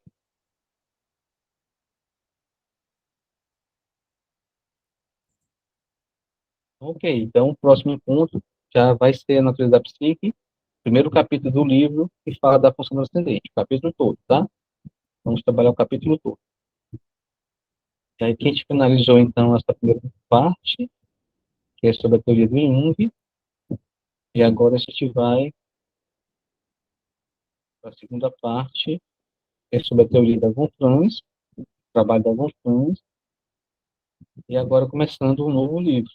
Ok, então o próximo encontro já vai ser a natureza da psique, primeiro capítulo do livro que fala da função do ascendente, o capítulo todo, tá? Vamos trabalhar o capítulo todo. E aí que a gente finalizou, então, essa primeira parte, que é sobre a teoria do Jung, e agora a gente vai para a segunda parte, que é sobre a teoria da Von Franz, o trabalho da Von Franz, e agora começando um novo livro,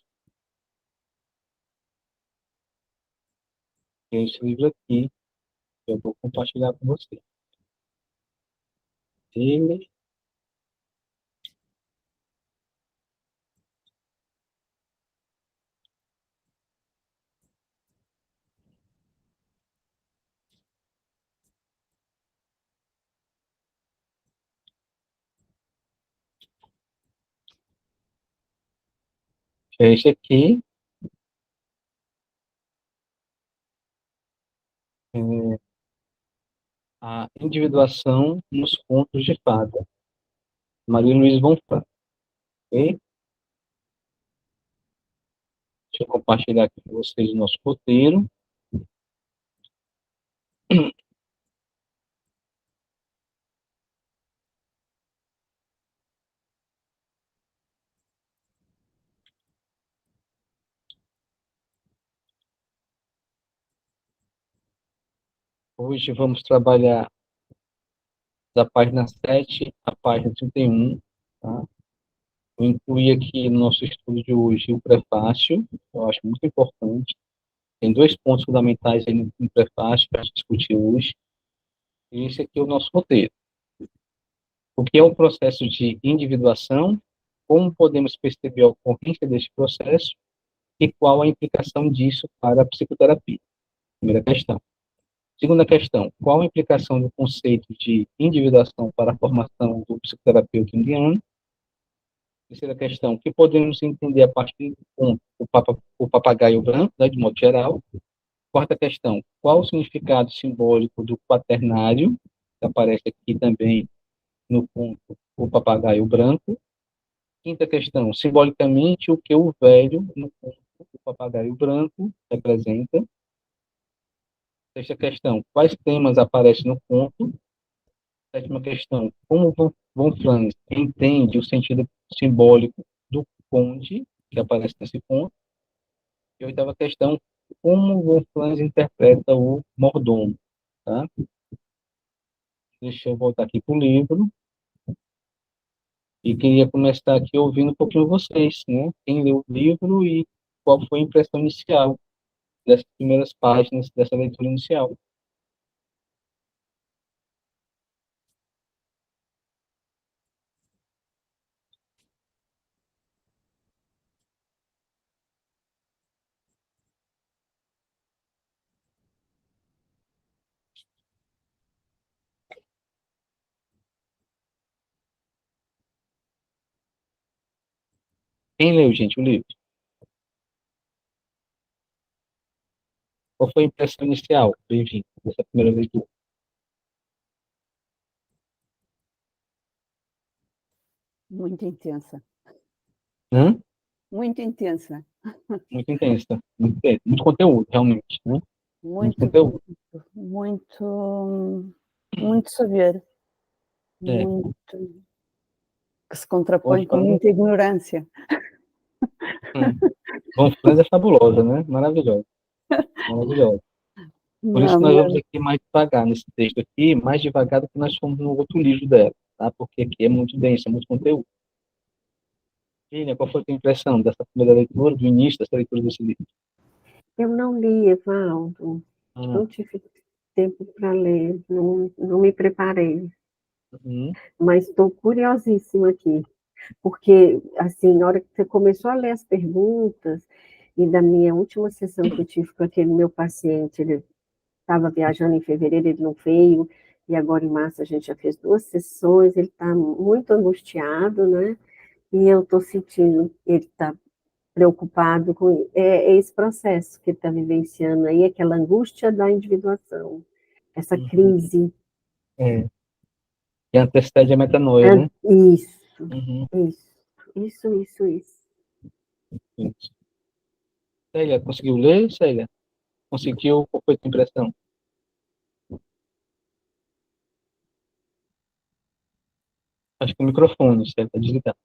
que é esse livro aqui, que eu vou compartilhar com você. Ele, que é esse aqui, é a individuação nos contos de fada, Maria Luísa Von Franz. Ok? Deixa eu compartilhar aqui com vocês o nosso roteiro. Hoje vamos trabalhar da página 7 à página 31. Tá? Eu incluí aqui no nosso estudo de hoje o prefácio, eu acho muito importante. Tem dois pontos fundamentais aí no prefácio para a gente discutir hoje. E esse aqui é o nosso roteiro. O que é o processo de individuação? Como podemos perceber a ocorrência deste processo? E qual a implicação disso para a psicoterapia? Primeira questão. Segunda questão, qual a implicação do conceito de individuação para a formação do psicoterapeuta junguiano? Terceira questão, o que podemos entender a partir do ponto o papagaio branco, né, de modo geral? Quarta questão, qual o significado simbólico do quaternário, que aparece aqui também no ponto o papagaio branco? Quinta questão, simbolicamente, o que o velho, no ponto o papagaio branco, representa? Sexta questão, quais temas aparecem no conto? Sétima questão, como Von Franz entende o sentido simbólico do conde, que aparece nesse ponto? E oitava questão, como Von Franz interpreta o mordomo? Tá? Deixa eu voltar aqui para o livro. E queria começar aqui ouvindo um pouquinho vocês, né? Quem leu o livro e qual foi a impressão inicial dessas primeiras páginas, dessa leitura inicial. Quem leu, gente, o livro? Qual foi a impressão inicial, bem-vindo, dessa primeira leitura? Muito intensa. Hã? Muito intensa. Muito intensa, muito conteúdo, realmente, né? Muito Muito, conteúdo. muito. muito saber, É. muito, que se contrapõe com Wolfgang, muita ignorância. Von Franz é fabulosa, né? Maravilhosa, maravilhosa. Por isso Não, que nós vamos mas aqui mais devagar nesse texto aqui, mais devagar do que nós fomos no outro livro dela, tá? Porque aqui é muito denso, é muito conteúdo. Filha, qual foi a tua impressão dessa primeira leitura, do início dessa leitura desse livro? eu não li, Evaldo, Ah, não tive tempo para ler, não me preparei, uhum, mas estou curiosíssima aqui, porque, assim, na hora que você começou a ler as perguntas, e da minha última sessão que eu tive com aquele meu paciente, ele estava viajando em fevereiro, ele não veio, e agora em março a gente já fez 2 sessões, ele está muito angustiado, né? E eu estou sentindo, ele está preocupado com esse processo que ele está vivenciando aí, aquela angústia da individuação, essa uhum. crise. É, que antecede a metanoia, né? Isso, Uhum, isso. isso. Célia, conseguiu ler, Célia? Conseguiu? Qual foi a tua impressão? Acho que o microfone, Célia, está desligado.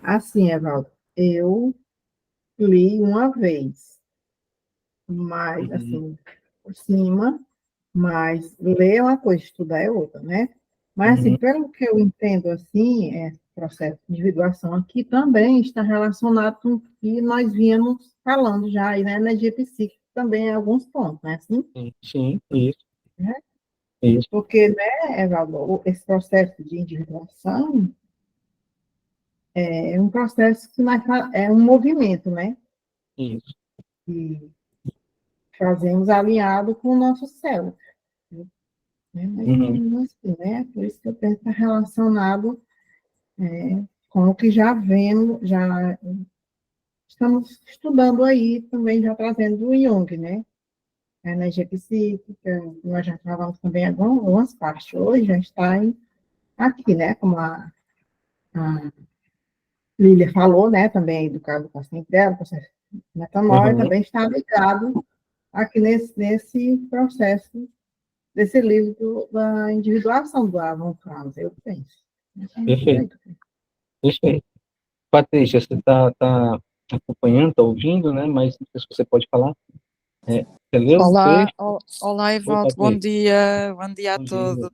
Assim, Evaldo, eu li uma vez, mas, Uhum, assim, por cima, mas ler é uma coisa, estudar é outra, né? Mas, assim, uhum, pelo que eu entendo, assim, processo de individuação aqui também está relacionado com o que nós vínhamos falando já aí, né? Energia psíquica também em alguns pontos, né? Assim, sim, sim, isso, né? isso, Porque, né, Evaldo, esse processo de individuação é um processo que é um movimento, né? isso. Que fazemos alinhado com o nosso céu, né? Mais ou Uhum, menos assim, né? Por isso que eu penso que está relacionado com o que já vemos, já estamos estudando aí, também já trazendo do Jung, né? A energia psíquica, nós já falamos também algumas partes. Hoje já está aqui, né? Como a Lília falou, né? Também do caso do paciente dela, o processo de metanoia, uhum, também está ligado aqui nesse processo desse livro da individuação do Avon Franz, eu penso. perfeito, perfeito. Patrícia, você está acompanhando, está ouvindo, né? Mas não sei se você pode falar. É, você leu o Olá, texto? olá Oi, Evaldo, Patrícia. bom dia a Bom dia. todos.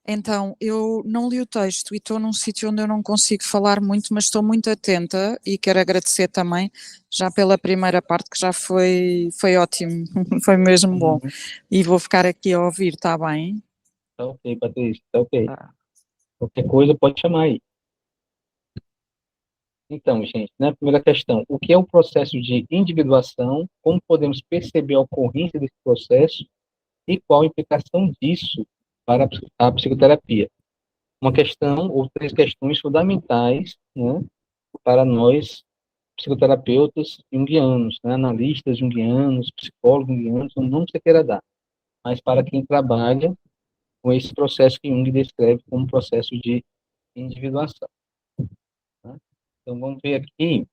Então, eu não li o texto e estou num sítio onde eu não consigo falar muito, mas estou muito atenta e quero agradecer também já pela primeira parte, que já foi ótimo, foi mesmo bom. Uhum. E vou ficar aqui a ouvir, está bem? Tá ok, Patrícia, tá ok. Tá. Qualquer coisa pode chamar aí. Então, gente, né, primeira questão, o que é o processo de individuação? Como podemos perceber a ocorrência desse processo e qual a implicação disso para a psicoterapia? Uma questão ou três questões fundamentais, né, para nós psicoterapeutas junguianos, né, analistas junguianos, psicólogos junguianos, o nome que você queira dar, mas para quem trabalha com esse processo que Jung descreve como processo de individuação. Tá? Então, vamos ver aqui,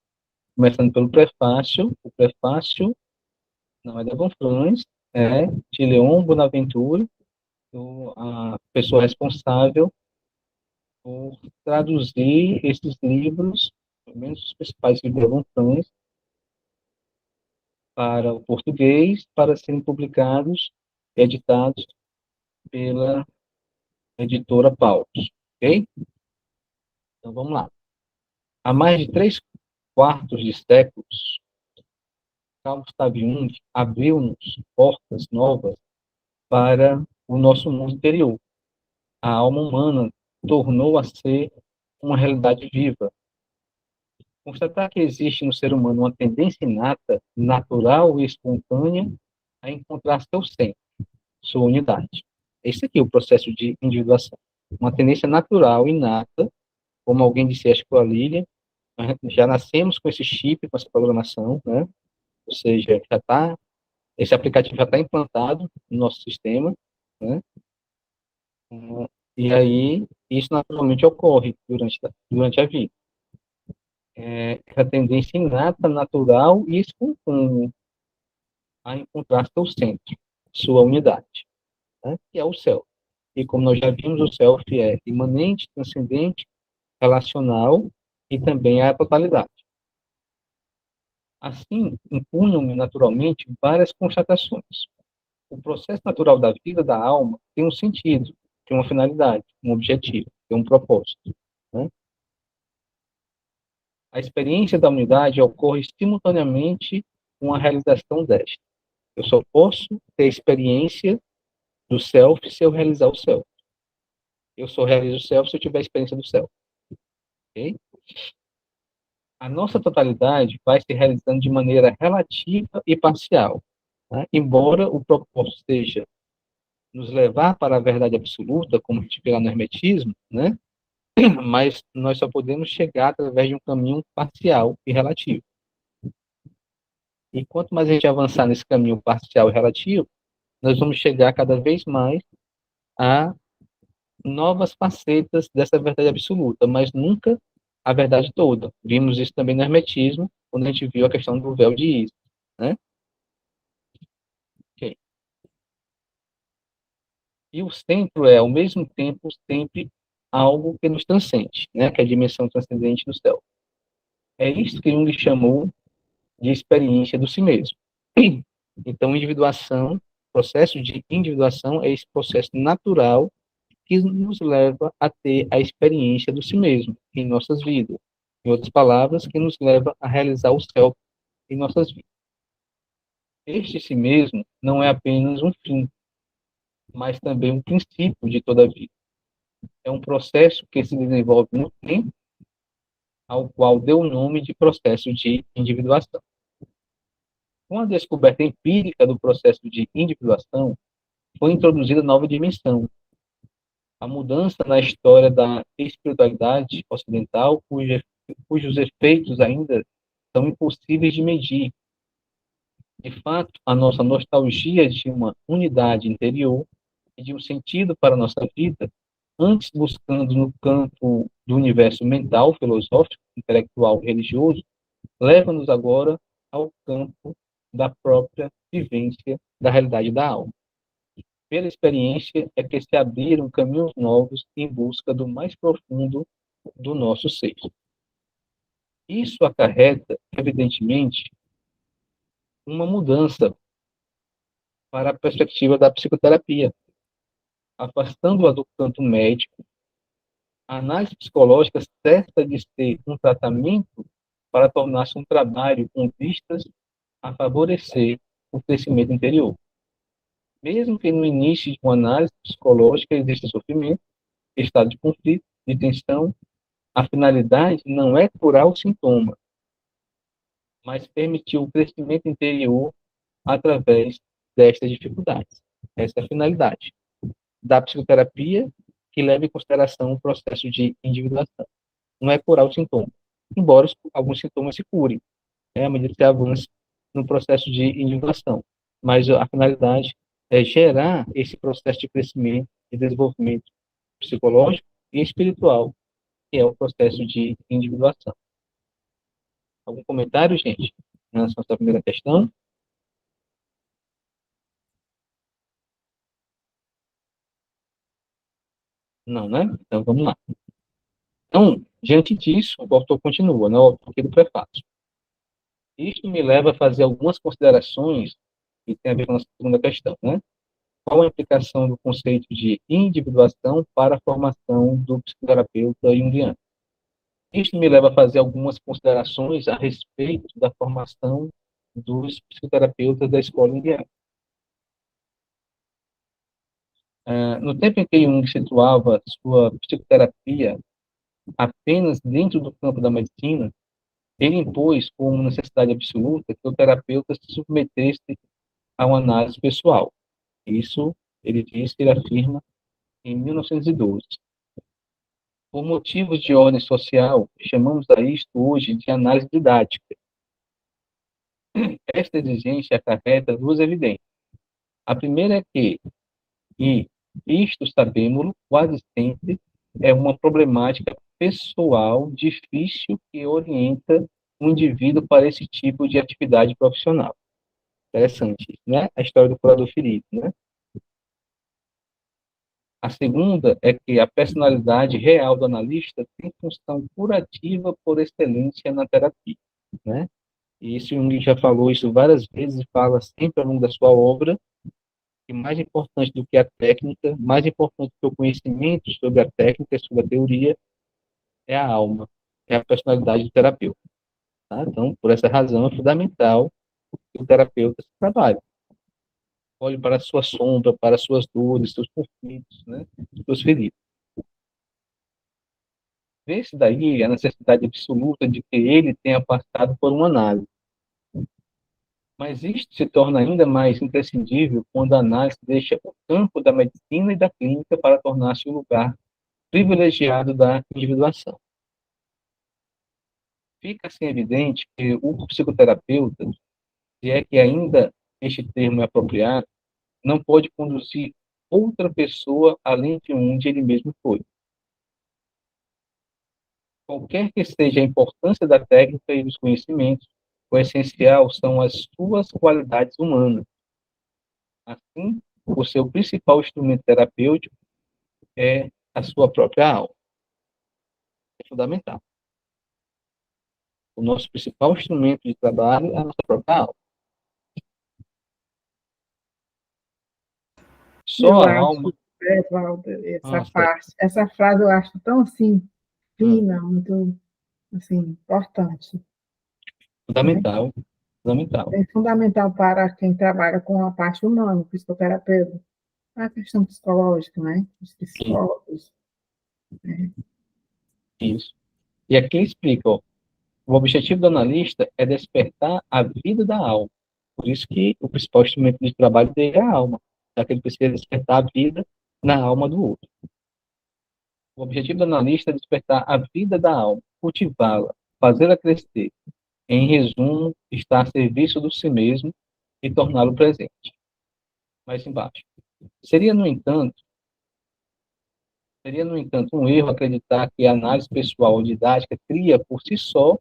começando pelo prefácio. O prefácio não é da Von Franz, é de Leon Bonaventure, a pessoa responsável por traduzir esses livros, pelo menos os principais livros da Von Franz, para o português, para serem publicados, editados pela editora Paulus. Ok? Então, vamos lá. Há mais de 3 quartos de séculos, Carl Gustav Jung abriu-nos portas novas para o nosso mundo interior. A alma humana tornou a ser uma realidade viva. Constatar que existe no ser humano uma tendência inata, natural e espontânea a encontrar seu centro, sua unidade. Esse aqui é o processo de individuação. Uma tendência natural, inata, como alguém disse, acho que foi a Lília, já nascemos com esse chip, com essa programação, né? Ou seja, esse aplicativo já está implantado no nosso sistema, né? E aí, isso naturalmente ocorre durante a vida. Essa tendência inata, natural e espontânea a encontrar seu centro, sua unidade, né? Que é o self. E como nós já vimos, o self é imanente, transcendente, relacional e também é a totalidade. Assim, impunham-me naturalmente várias constatações. O processo natural da vida da alma tem um sentido, tem uma finalidade, um objetivo, tem um propósito, né? A experiência da unidade ocorre simultaneamente com a realização desta. Eu só posso ter experiência do self se eu realizar o self. Eu só realizo o self se eu tiver a experiência do self. Okay? A nossa totalidade vai se realizando de maneira relativa e parcial, né? Embora o propósito seja nos levar para a verdade absoluta, como a gente vê lá no Hermetismo, né? Mas nós só podemos chegar através de um caminho parcial e relativo. E quanto mais a gente avançar nesse caminho parcial e relativo, nós vamos chegar cada vez mais a novas facetas dessa verdade absoluta, mas nunca a verdade toda. Vimos isso também no Hermetismo, quando a gente viu a questão do véu de Ísis, né? Okay. E o centro é, ao mesmo tempo, sempre algo que nos transcende, né? Que é a dimensão transcendente do céu. É isso que Jung chamou de experiência do si mesmo. Então, individuação, processo de individuação é esse processo natural que nos leva a ter a experiência do si mesmo em nossas vidas. Em outras palavras, que nos leva a realizar o self em nossas vidas. Este si mesmo não é apenas um fim, mas também um princípio de toda a vida. É um processo que se desenvolve no tempo, ao qual deu o nome de processo de individuação. Com a descoberta empírica do processo de individuação, foi introduzida nova dimensão, a mudança na história da espiritualidade ocidental, cujos efeitos ainda são impossíveis de medir. De fato, a nossa nostalgia de uma unidade interior e de um sentido para a nossa vida, antes buscando no campo do universo mental, filosófico, intelectual e religioso, leva-nos agora ao campo da própria vivência da realidade da alma. Pela experiência é que se abriram caminhos novos em busca do mais profundo do nosso ser. Isso acarreta, evidentemente, uma mudança para a perspectiva da psicoterapia, afastando-a do campo médico. A análise psicológica cessa de ser um tratamento para tornar-se um trabalho com vistas a favorecer o crescimento interior. Mesmo que no início de uma análise psicológica exista sofrimento, estado de conflito, de tensão, a finalidade não é curar o sintoma, mas permitir o crescimento interior através destas dificuldades. Essa é a finalidade da psicoterapia, que leva em consideração o processo de individuação. Não é curar o sintoma, embora alguns sintomas se curem, né, à medida que avança no processo de individuação. Mas a finalidade é gerar esse processo de crescimento e desenvolvimento psicológico e espiritual, que é o processo de individuação. Algum comentário, gente, em relação a essa primeira questão? Não, né? Então, vamos lá. Então, diante disso, o autor continua, né, o autor aqui do prefácio. Isto me leva a fazer algumas considerações que tem a ver com a segunda questão, né? Qual a implicação do conceito de individuação para a formação do psicoterapeuta junguiano? Isto me leva a fazer algumas considerações a respeito da formação dos psicoterapeutas da escola junguiana. No tempo em que Jung situava sua psicoterapia apenas dentro do campo da medicina, ele impôs como necessidade absoluta que o terapeuta se submetesse a uma análise pessoal. Isso, ele diz, ele afirma em 1912. Por motivos de ordem social, chamamos a isto hoje de análise didática. Esta exigência acarreta duas evidências. A primeira é que, e isto sabemos quase sempre, é uma problemática pessoal difícil que orienta o indivíduo para esse tipo de atividade profissional. Interessante, né? A história do curador ferido, né? A segunda é que a personalidade real do analista tem função curativa por excelência na terapia, né? E isso Jung já falou isso várias vezes e fala sempre ao longo da sua obra que mais importante do que a técnica, mais importante do que o conhecimento sobre a técnica e sobre a teoria é a alma, é a personalidade do terapeuta. Tá? Então, por essa razão, é fundamental que o terapeuta se trabalhe. Olhe para a sua sombra, para as suas dores, seus conflitos, né? Suas feridas. Vê-se daí a necessidade absoluta de que ele tenha passado por uma análise. Mas isto se torna ainda mais imprescindível quando a análise deixa o campo da medicina e da clínica para tornar-se um lugar privilegiado da individuação. Fica assim evidente que o psicoterapeuta, se é que ainda este termo é apropriado, não pode conduzir outra pessoa além de onde ele mesmo foi. Qualquer que seja a importância da técnica e dos conhecimentos, o essencial são as suas qualidades humanas. Assim, o seu principal instrumento terapêutico é a sua própria alma. É fundamental. O nosso principal instrumento de trabalho é a nossa própria alma. Só Eu a acho, alma. Walter, Nossa, essa frase eu acho tão assim, fina, muito assim, importante, né? fundamental, fundamental. É fundamental para quem trabalha com a parte humana, o psicoterapeuta, a questão psicológica, né? Os Sim, psicólogos, né? isso. E aqui explica, ó, o objetivo do analista é despertar a vida da alma. Por isso que o principal instrumento de trabalho dele é a alma, já que ele precisa despertar a vida na alma do outro. O objetivo do analista é despertar a vida da alma, cultivá-la, fazê-la crescer. Em resumo, estar a serviço do si mesmo e torná-lo presente. Mais embaixo. Seria, no entanto, um erro acreditar que a análise pessoal ou didática cria por si só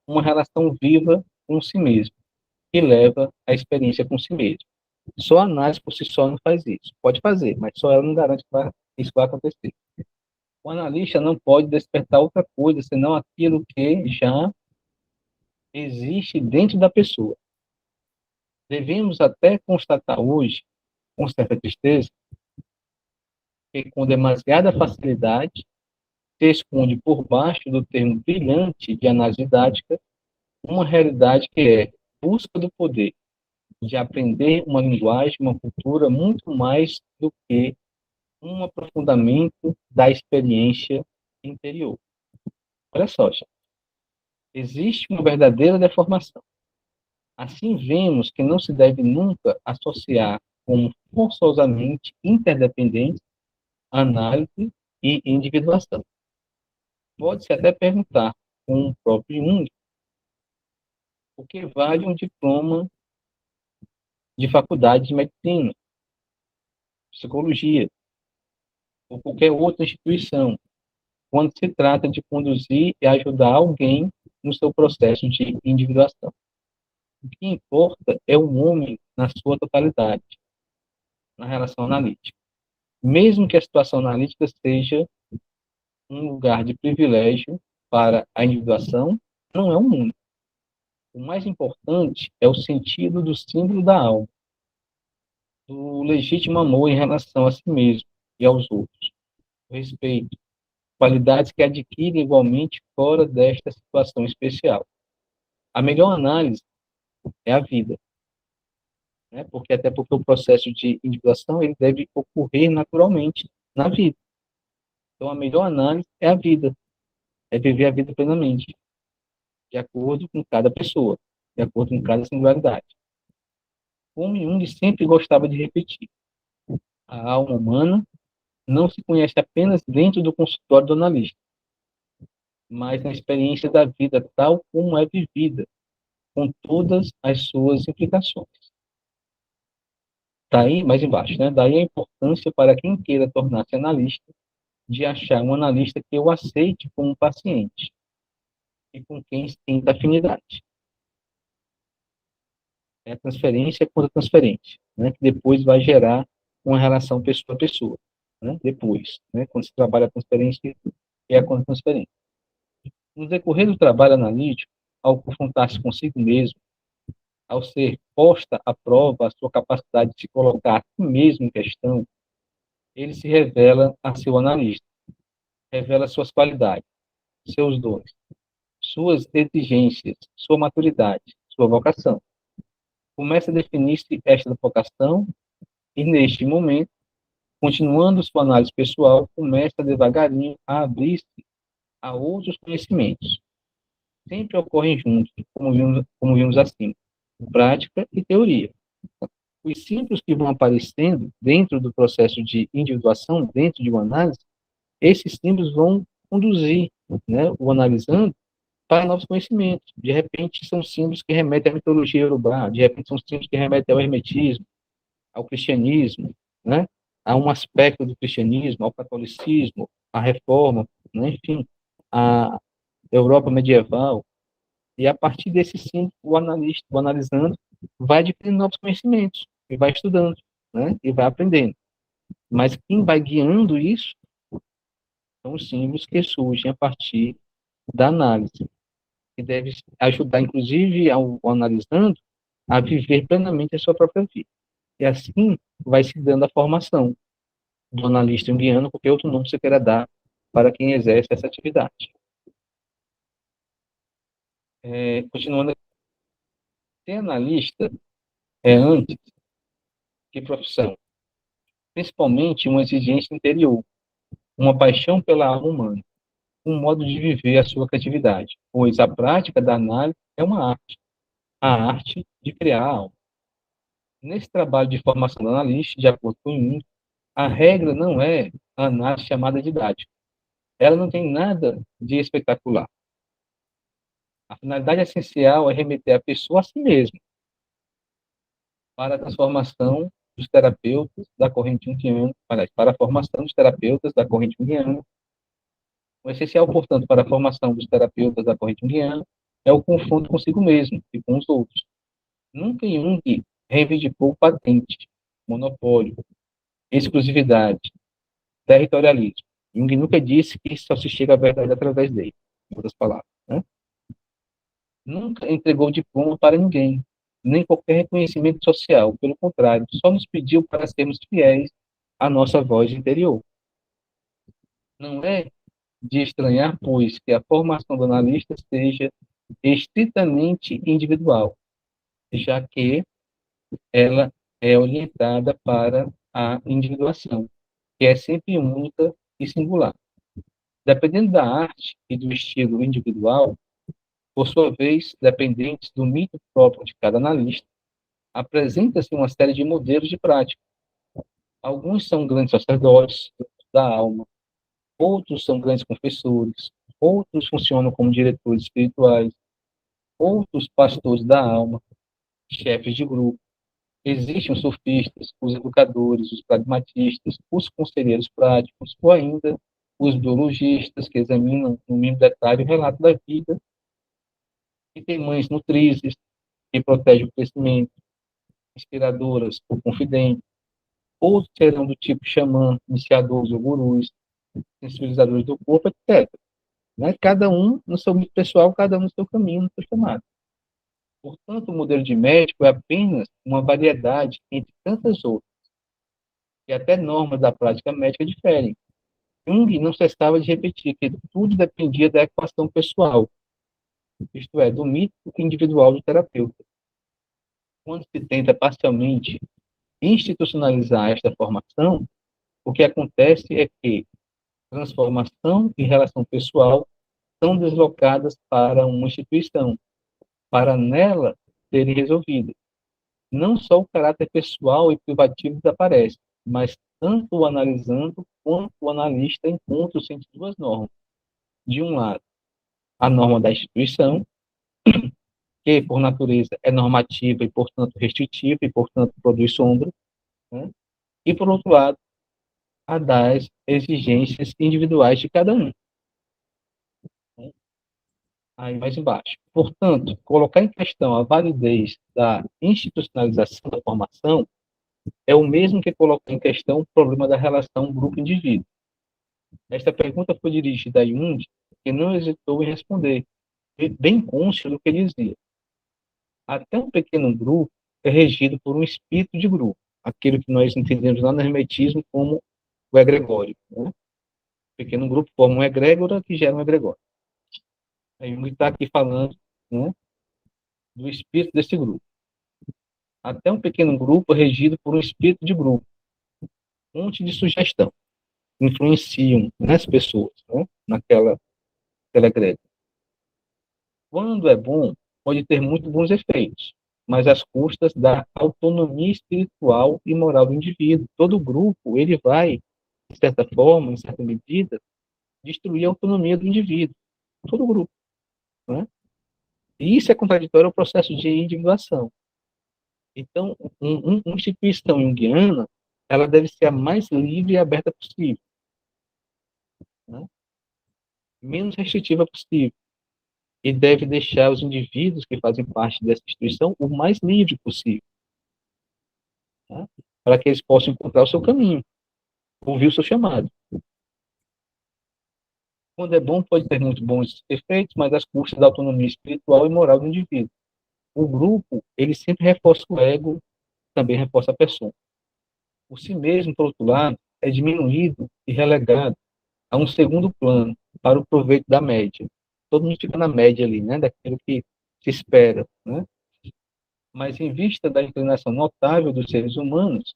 uma relação viva com si mesmo, que leva à experiência com si mesmo. Só a análise por si só não faz isso. Pode fazer, mas só ela não garante que isso vai acontecer. O analista não pode despertar outra coisa senão aquilo que já existe dentro da pessoa. Devemos até constatar hoje, com certa tristeza, que com demasiada facilidade se esconde por baixo do termo brilhante de análise didática uma realidade que é busca do poder, de aprender uma linguagem, uma cultura, muito mais do que um aprofundamento da experiência interior. Olha só, gente. Existe uma verdadeira deformação. Assim, vemos que não se deve nunca associar como forçosamente interdependentes análise e individuação. Pode-se até perguntar, com o próprio Jung, o que vale um diploma de faculdade de medicina, psicologia, ou qualquer outra instituição, quando se trata de conduzir e ajudar alguém no seu processo de individuação. O que importa é o homem na sua totalidade, na relação analítica. Mesmo que a situação analítica seja um lugar de privilégio para a individuação, não é o mundo. O mais importante é o sentido do símbolo da alma, do legítimo amor em relação a si mesmo e aos outros, o respeito, qualidades que adquire igualmente fora desta situação especial. A melhor análise é a vida, né? Porque o processo de individuação ele deve ocorrer naturalmente na vida. Então a melhor análise é a vida, é viver a vida plenamente, de acordo com cada pessoa, de acordo com cada singularidade. Como Jung sempre gostava de repetir, a alma humana não se conhece apenas dentro do consultório do analista, mas na experiência da vida tal como é vivida, com todas as suas implicações. Daí, mais embaixo, né? Daí a importância para quem queira tornar-se analista, de achar um analista que o aceite como paciente e com quem sinta afinidade. É a transferência contra transferência, né? Que depois vai gerar uma relação pessoa a pessoa, né? Depois, né? Quando se trabalha a transferência e a contra-transferência. No decorrer do trabalho analítico, ao confrontar-se consigo mesmo, ao ser posta à prova a sua capacidade de se colocar a si mesmo em questão, ele se revela a seu analista, revela suas qualidades, seus dons, suas exigências, sua maturidade, sua vocação. Começa a definir-se esta vocação e, neste momento, continuando sua análise pessoal, começa devagarinho a abrir-se a outros conhecimentos. Sempre ocorrem juntos, como vimos acima, prática e teoria. Os símbolos que vão aparecendo dentro do processo de individuação, dentro de uma análise, esses símbolos vão conduzir, né, o analisando para novos conhecimentos. De repente, são símbolos que remetem à mitologia iorubá, de repente, são símbolos que remetem ao hermetismo, ao cristianismo, né, a um aspecto do cristianismo, ao catolicismo, à reforma, né, enfim, à Europa medieval. E a partir desse símbolo, o analista, o analisando, vai adquirindo novos conhecimentos, e vai estudando, né, e vai aprendendo. Mas quem vai guiando isso são os símbolos que surgem a partir da análise, que deve ajudar, inclusive, ao analisando, a viver plenamente a sua própria vida. E assim vai se dando a formação do analista junguiano, porque outro nome você queira dar para quem exerce essa atividade. Continuando, ser analista é, antes que profissão, principalmente uma exigência interior, uma paixão pela alma humana, um modo de viver a sua criatividade, pois a prática da análise é uma arte, a arte de criar a alma. Nesse trabalho de formação do analista, de acordo com o Jung, a regra não é a análise chamada didática. Ela não tem nada de espetacular. A finalidade essencial é remeter a pessoa a si mesma, para a transformação dos terapeutas da corrente junguiana, para a formação dos terapeutas da corrente junguiana. O essencial, portanto, para a formação dos terapeutas da corrente junguiana é o confronto consigo mesmo e com os outros. Nunca Jung reivindicou patente, monopólio, exclusividade, territorialismo. Jung nunca disse que só se chega à verdade através dele, em outras palavras, né? Nunca entregou diploma para ninguém, nem qualquer reconhecimento social. Pelo contrário, só nos pediu para sermos fiéis à nossa voz interior. Não é de estranhar, pois, que a formação do analista seja estritamente individual, já que ela é orientada para a individuação, que é sempre única e singular. Dependendo da arte e do estilo individual, por sua vez, dependentes do mito próprio de cada analista, apresenta-se uma série de modelos de prática. Alguns são grandes sacerdotes da alma, outros são grandes confessores, outros funcionam como diretores espirituais, outros pastores da alma, chefes de grupo. Existem os sofistas, os educadores, os pragmatistas, os conselheiros práticos, ou ainda os biologistas que examinam no mínimo detalhe o relato da vida, e tem mães nutrizes que protegem o crescimento, inspiradoras ou confidentes. Outros serão do tipo xamã, iniciadores ou gurus, sensibilizadores do corpo, etc. Né? Cada um no seu mito pessoal, cada um no seu caminho, no seu chamado. Portanto, o modelo de médico é apenas uma variedade entre tantas outras, e até normas da prática médica diferem. Jung não cessava de repetir que tudo dependia da equação pessoal, isto é, do mito individual do terapeuta. Quando se tenta parcialmente institucionalizar esta formação, o que acontece é que transformação e relação pessoal são deslocadas para uma instituição, para nela serem resolvidas. Não só o caráter pessoal e privativo desaparece, mas tanto o analisando quanto o analista encontram-se entre duas normas. De um lado, a norma da instituição, que, por natureza, é normativa e, portanto, restritiva e, portanto, produz sombra, né? E, por outro lado, a das exigências individuais de cada um. Aí mais embaixo. Portanto, colocar em questão a validez da institucionalização da formação é o mesmo que colocar em questão o problema da relação grupo-indivíduo. Esta pergunta foi dirigida a Jung, que não hesitou em responder, bem consciente do que dizia. Até um pequeno grupo é regido por um espírito de grupo, aquilo que nós entendemos lá no hermetismo como o egregório. Né? O pequeno grupo forma uma egrégora que gera um egregório. Aí Jung está aqui falando, né, do espírito desse grupo. Até um pequeno grupo é regido por um espírito de grupo, fonte de sugestão, influenciam nas pessoas, né, naquela egrégora. Quando é bom, pode ter muito bons efeitos, mas às custas da autonomia espiritual e moral do indivíduo. Todo grupo, ele vai, de certa forma, em certa medida, destruir a autonomia do indivíduo. Todo grupo. Né? E isso é contraditório ao processo de individuação. Então, uma instituição junguiana, ela deve ser a mais livre e aberta possível. Né? Menos restritiva possível. E deve deixar os indivíduos que fazem parte dessa instituição o mais livre possível. Né? Para que eles possam encontrar o seu caminho, ouvir o seu chamado. Quando é bom, pode ter muito bons efeitos, mas às custas da autonomia espiritual e moral do indivíduo. O grupo, ele sempre reforça o ego, também reforça a pessoa. O si mesmo, por outro lado, é diminuído e relegado a um segundo plano, para o proveito da média. Todo mundo fica na média ali, né, daquilo que se espera, né? Mas em vista da inclinação notável dos seres humanos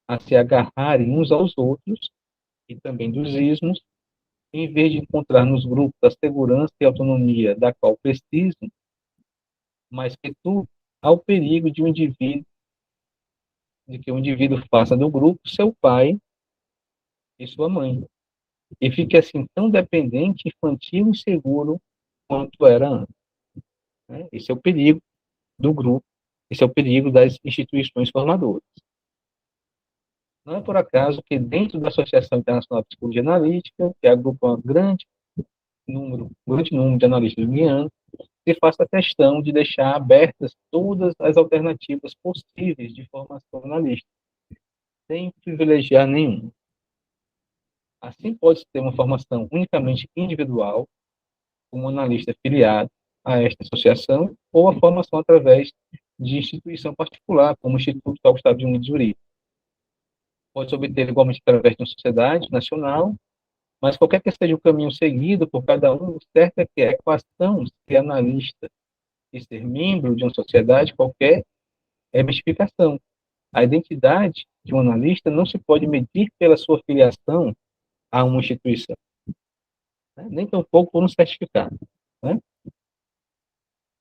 a se agarrarem uns aos outros, e também dos ismos, em vez de encontrar nos grupos a segurança e autonomia da qual precisam, mas que tudo ao perigo de que o indivíduo faça do grupo seu pai e sua mãe, e fique assim tão dependente, infantil e inseguro quanto era antes. Né? Esse é o perigo do grupo, esse é o perigo das instituições formadoras. Não é por acaso que dentro da Associação Internacional de Psicologia Analítica, que agrupa um grande número de analistas junguianos, se faça a questão de deixar abertas todas as alternativas possíveis de formação analítica, sem privilegiar nenhuma. Assim, pode-se ter uma formação unicamente individual, como analista filiado a esta associação, ou a formação através de instituição particular, como o Instituto Gustavo de Jung de Zurique. Pode-se obter igualmente através de uma sociedade nacional, mas qualquer que seja o caminho seguido por cada um, o certo é que a equação de ser analista e ser membro de uma sociedade qualquer é mistificação. A identidade de um analista não se pode medir pela sua filiação a uma instituição, né? Nem tampouco por um certificado. Né?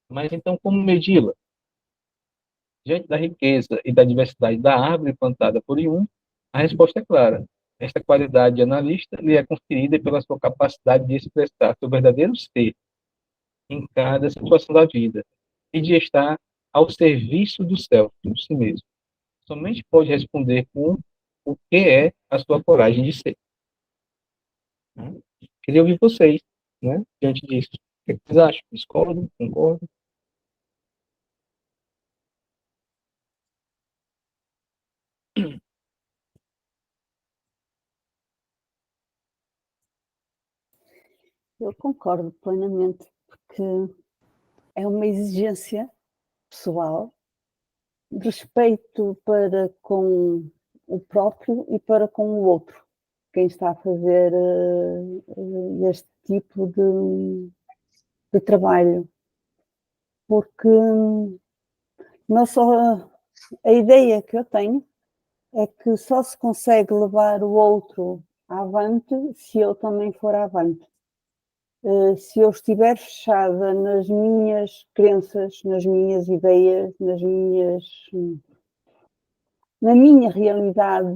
Mas então, como medi-la? Diante da riqueza e da diversidade da árvore plantada por Jung, a resposta é clara. Esta qualidade de analista lhe é conferida pela sua capacidade de expressar seu verdadeiro ser em cada situação da vida e de estar ao serviço do self, de si mesmo. Somente pode responder com o que é a sua coragem de ser. Né? Queria ouvir vocês, né, diante disso. O que vocês acham? Discordam? Concordam? Eu concordo plenamente, porque é uma exigência pessoal de respeito para com o próprio e para com o outro, quem está a fazer este tipo de trabalho. Porque não só a ideia que eu tenho é que só se consegue levar o outro avante se eu também for avante. Se eu estiver fechada nas minhas crenças, nas minhas ideias, na minha realidade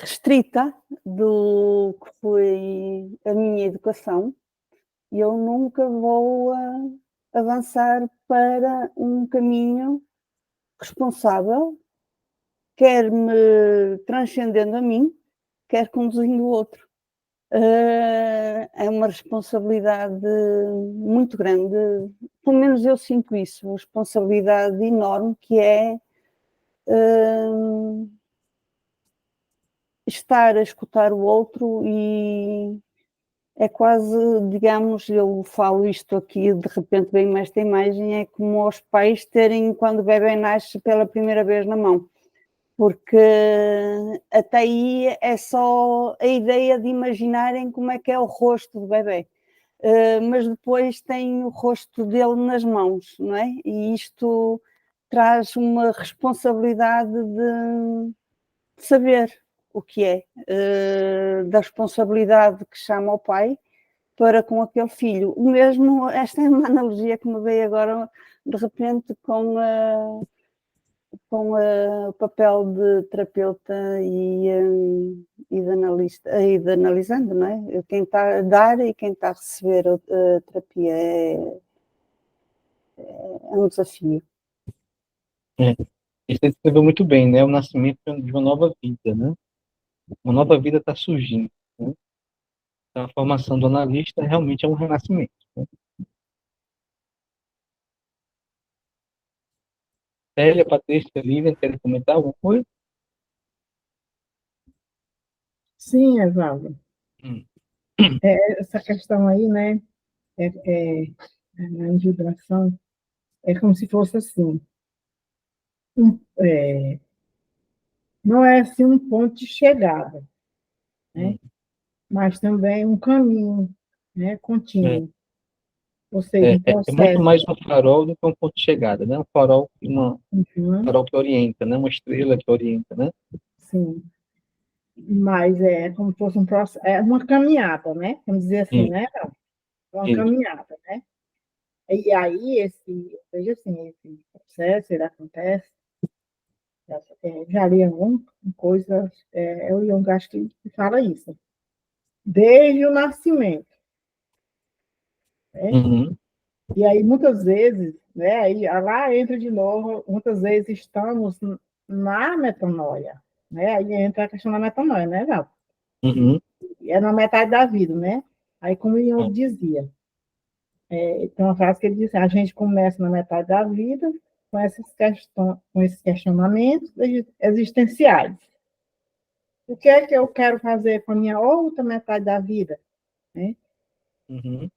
restrita do que foi a minha educação, eu nunca vou avançar para um caminho responsável, quer me transcendendo a mim, quer conduzindo o outro. é uma responsabilidade muito grande, pelo menos eu sinto isso, uma responsabilidade enorme que é estar a escutar o outro e é quase, digamos, eu falo isto aqui, de repente vem-me esta imagem, é como os pais terem, quando o bebê nasce pela primeira vez na mão, porque até aí é só a ideia de imaginarem como é que é o rosto do bebê, mas depois tem o rosto dele nas mãos, não é? E isto traz uma responsabilidade de saber o que é, da responsabilidade que chama ao pai para com aquele filho. O mesmo, esta é uma analogia que me veio agora, de repente, com o papel de terapeuta e de analista, e de analisando, não é? Quem está a dar e quem está a receber a terapia é um desafio. Você descreveu muito bem, né? O nascimento de uma nova vida, né? Uma nova vida está surgindo, né? Então, a formação do analista realmente é um renascimento, né? Célia, Patrícia, Lívia, querem comentar alguma coisa? Sim, Evaldo. Hum. Essa questão aí, né, a vibração, é como se fosse assim, não é assim um ponto de chegada, né, mas também um caminho, né, É, contínuo, ou seja, um é muito processo. mais um farol do que um ponto de chegada, né? Um Uhum, farol que orienta, né? Uma estrela que orienta, né? sim, mas é como se fosse um processo, é uma caminhada, né, vamos dizer assim, Isso, né, é uma isso. caminhada, né, e aí veja assim, esse processo, ele acontece. Já li alguma coisa, é o Jung acho que fala isso, desde o nascimento, né? Uhum, E aí, muitas vezes, né, aí lá entra de novo, muitas vezes estamos na metanoia, né? Aí entra a questão da metanoia, né, Val? uhum, E é na metade da vida, né? Aí, como o é, Jung dizia, tem uma frase que ele diz, a gente começa na metade da vida com esses questionamentos existenciais. O que é que eu quero fazer com a minha outra metade da vida? Né? uhum.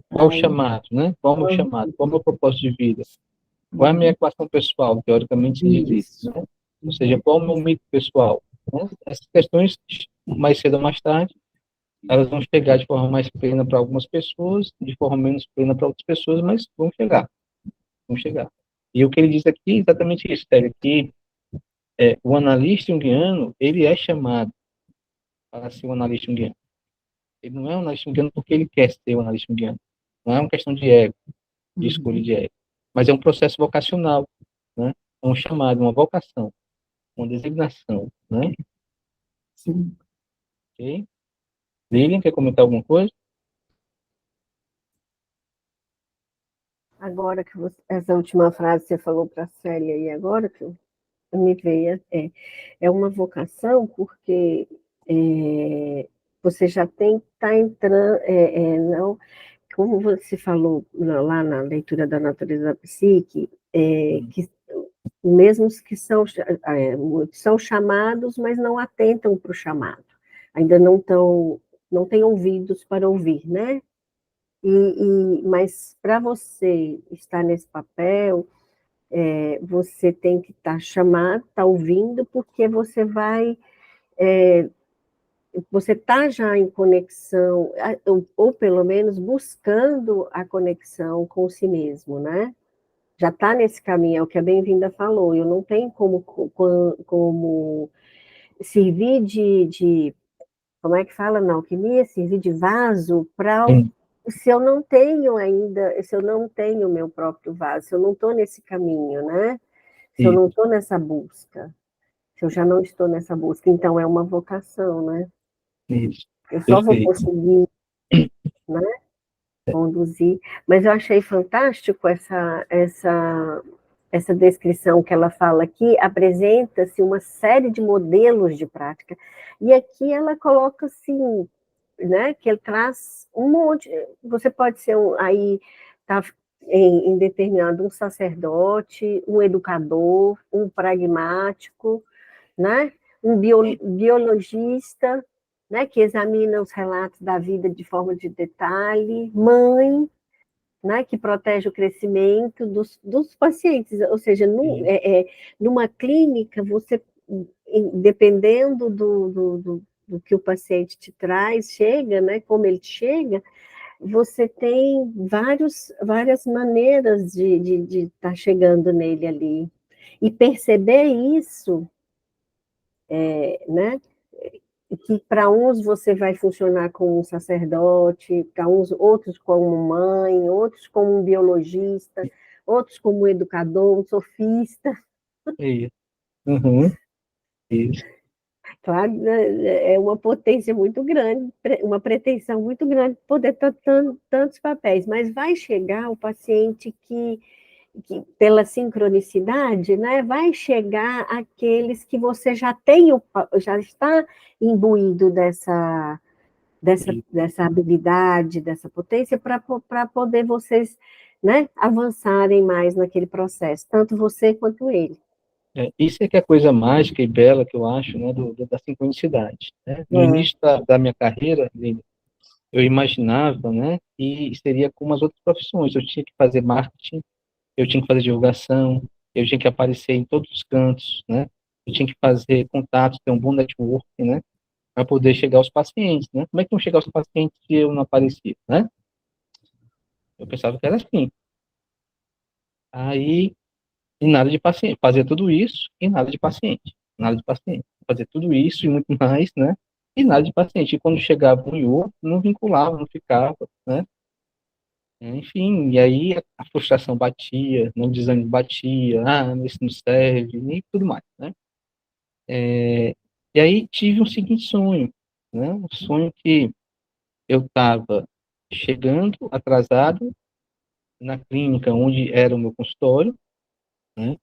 Qual o Aí, chamado, né? Qual o meu chamado? Qual o meu propósito de vida? Qual é a minha equação pessoal? Teoricamente se diz isso, isso. né? Ou seja, qual é o meu mito pessoal? Né? Essas questões, mais cedo ou mais tarde, elas vão chegar de forma mais plena para algumas pessoas, de forma menos plena para outras pessoas, mas vão chegar, vão chegar. E o que ele diz aqui é exatamente isso, Télio, que o analista junguiano, ele é chamado para ser um analista junguiano. Ele não é um analista junguiano porque ele quer ser um analista junguiano. Não é uma questão de ego, de escolha de ego. Mas é um processo vocacional, né? É um chamado, uma vocação, uma designação, né? Sim. Ok? Lilian, quer comentar alguma coisa? Agora que essa última frase você falou para a Célia e agora que me veio, é uma vocação porque você já tem que estar entrando, não, como você falou lá na leitura da natureza da psique, que mesmos que são chamados, mas não atentam para o chamado, ainda não têm ouvidos para ouvir, né? Mas para você estar nesse papel, você tem que estar chamado, estar ouvindo, porque você está já em conexão, ou pelo menos buscando a conexão com si mesmo, né? Já está nesse caminho, é o que a Bem-vinda falou, eu não tenho como servir como é que fala na alquimia? Servir de vaso para Sim, se eu não tenho ainda, se eu não tenho o meu próprio vaso, se eu não estou nesse caminho, né? Se eu isso, não estou nessa busca, se eu já não estou nessa busca, então é uma vocação, né? isso. Eu só vou Perfeito. conseguir, né, conduzir. Mas eu achei fantástico essa descrição que ela fala aqui, apresenta-se uma série de modelos de prática. E aqui ela coloca assim, né, que ele traz um monte, você pode ser aí, tá em determinado um sacerdote, um educador, um pragmático, né, um biologista, né, que examina os relatos da vida de forma de detalhe, mãe, né, que protege o crescimento dos pacientes, ou seja, numa clínica, você, dependendo do que o paciente te traz, chega, né, como ele chega, você tem várias maneiras de estar chegando nele ali. E perceber isso, né, que para uns você vai funcionar como um sacerdote, para uns outros como mãe, outros como um biologista, outros como um educador, um sofista. Isso. Uhum. Isso. Claro, né, é uma potência muito grande, uma pretensão muito grande poder ter tantos papéis, mas vai chegar o paciente que pela sincronicidade, né, vai chegar aqueles que você já está imbuído dessa habilidade, dessa potência, para poder vocês, né, avançarem mais naquele processo, tanto você quanto ele. Isso é que é a coisa mágica e bela que eu acho, né, da sincronicidade, né? No início da minha carreira, Lívia, eu imaginava, né, que seria como as outras profissões. Eu tinha que fazer marketing, eu tinha que fazer divulgação, eu tinha que aparecer em todos os cantos, né? Eu tinha que fazer contatos, ter um bom network, né, para poder chegar aos pacientes, né? Como é que iam chegar aos pacientes se eu não aparecia, né? Eu pensava que era assim. Aí, e nada de paciente. Fazia tudo isso e nada de paciente. Nada de paciente. Fazia tudo isso e muito mais, né? E nada de paciente. E quando chegava um e outro, não vinculava, não ficava, né? Enfim, e aí a frustração batia, o desânimo batia, isso não serve, e tudo mais, né? E aí tive um seguinte sonho, né? Um sonho que eu estava chegando atrasado na clínica onde era o meu consultório, né?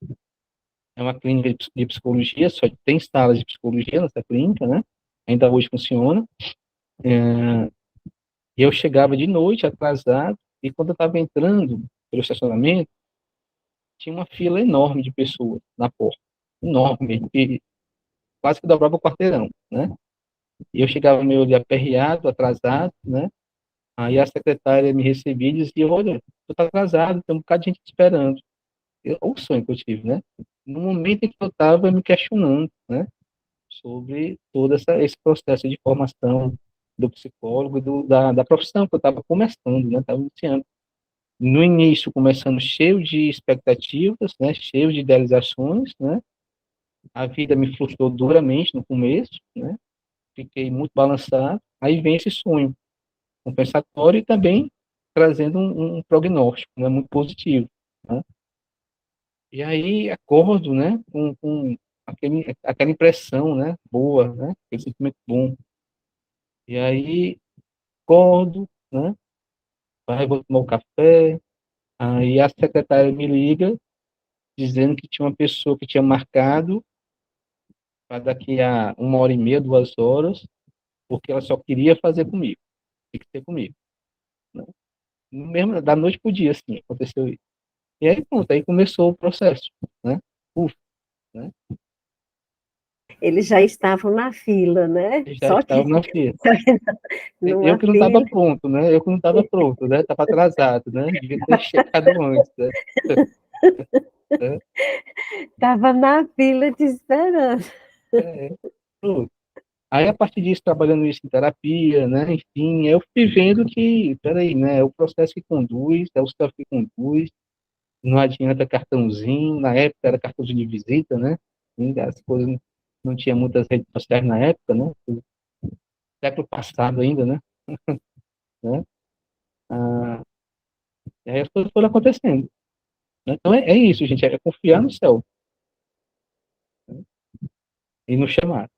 É uma clínica de psicologia, só tem salas de psicologia nessa clínica, né? Ainda hoje funciona. E eu chegava de noite atrasado, e quando eu estava entrando pelo estacionamento, tinha uma fila enorme de pessoas na porta. Enorme, e quase que dobrava o quarteirão, né? E eu chegava meio ali aperreado, atrasado, né? Aí a secretária me recebia e dizia, olha, tu tá atrasado, tem um bocado de gente te esperando. O sonho que eu tive, né? No momento em que eu estava me questionando, né? Sobre todo esse processo de formação do psicólogo, da profissão que eu estava começando, né? Estava iniciando. No início, começando cheio de expectativas, né? Cheio de idealizações, né? A vida me frustrou duramente no começo, né? Fiquei muito balançado. Aí vem esse sonho compensatório e também trazendo um prognóstico, né? Muito positivo, né? E aí acordo, né? Com aquela impressão, né? Boa, né? Aquele sentimento bom. E aí acordo, né? Vou tomar o café. Aí a secretária me liga dizendo que tinha uma pessoa que tinha marcado para daqui a 1 hora e meia, 2 horas, porque ela só queria fazer comigo, tem que ser comigo, né? No mesmo, da noite pro dia, assim, aconteceu isso. E aí, pronto, aí começou o processo, né? Uf, né? Eles já estavam na fila, né? Já Só estava que na fila. Eu numa que não estava fila, pronto, né? Eu que não estava pronto, né? Estava atrasado, né? Devia ter chegado antes, né? estava na fila te esperando. É, pronto. Aí, a partir disso, trabalhando isso em terapia, né? Enfim, eu fui vendo que, peraí, né? É o processo que conduz, é o self que conduz, não adianta cartãozinho, na época era cartãozinho de visita, né? E as coisas não tinha muitas redes sociais na época, né? Século passado ainda, né? Ah, e aí as coisas foram acontecendo, né? Então é isso, gente, é confiar no céu, né? E no chamar.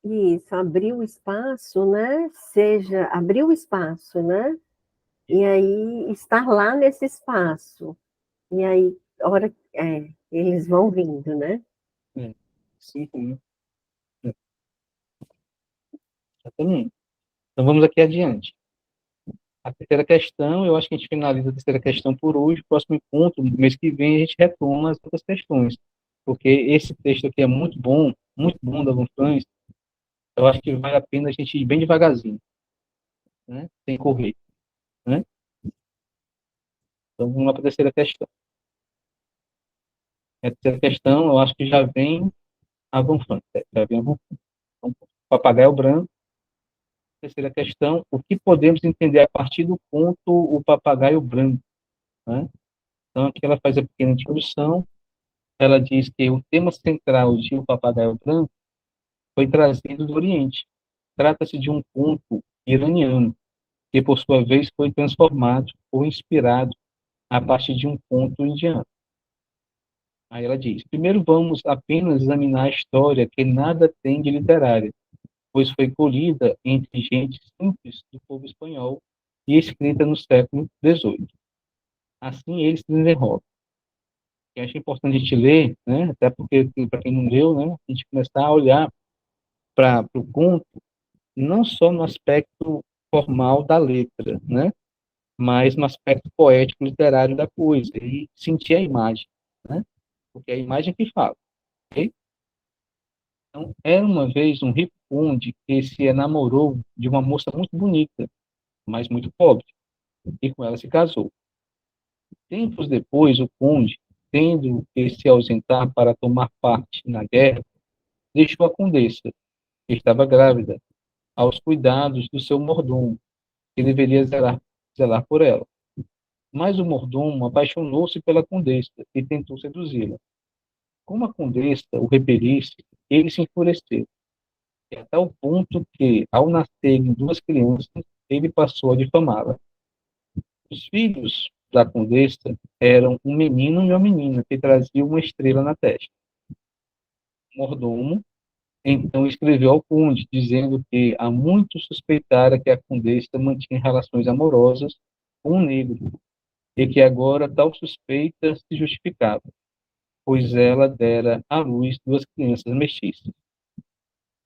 Isso, abrir o espaço, né? Abrir o espaço, né? E aí estar lá nesse espaço. E aí, eles vão vindo, né? É, sim, sim, exatamente. Então, vamos aqui adiante. A terceira questão, eu acho que a gente finaliza a terceira questão por hoje. Próximo encontro, no mês que vem, a gente retoma as outras questões. Porque esse texto aqui é muito bom da Von Franz. Eu acho que vale a pena a gente ir bem devagarzinho, né? Sem correr, né? Então, vamos lá para a terceira questão. A terceira questão, eu acho que já vem a Von Franz. Já vem a Von Franz. Então, papagaio branco. Terceira questão, o que podemos entender a partir do ponto o papagaio branco, né? Então, aqui ela faz a pequena introdução. Ela diz que o tema central de O Papagaio Branco foi trazido do Oriente. Trata-se de um conto iraniano, que, por sua vez, foi transformado ou inspirado a partir de um conto indiano. Aí ela diz: primeiro vamos apenas examinar a história que nada tem de literária, pois foi colhida entre gente simples do povo espanhol e escrita no século XVIII. Assim ele se desenrola. Eu acho importante a gente ler, né? Até porque, para quem não leu, né? A gente começar a olhar para o conto, não só no aspecto formal da letra, né? Mas no aspecto poético, literário da coisa, e sentir a imagem, né? Porque é a imagem que fala, ok? Então, era uma vez um rico conde que se enamorou de uma moça muito bonita, mas muito pobre, e com ela se casou. Tempos depois, o conde, tendo que se ausentar para tomar parte na guerra, deixou a condessa, que estava grávida, aos cuidados do seu mordomo, que deveria zelar por ela. Mas o mordomo apaixonou-se pela condessa e tentou seduzi-la. Como a condessa o repelisse, ele se enfureceu, e a tal ponto que, ao nascerem duas crianças, ele passou a difamá-la. Os filhos da condessa eram um menino e uma menina que traziam uma estrela na testa. O mordomo então escreveu ao conde, dizendo que há muito suspeitara que a condessa mantinha relações amorosas com um negro, e que agora tal suspeita se justificava, pois ela dera à luz duas crianças mestiças.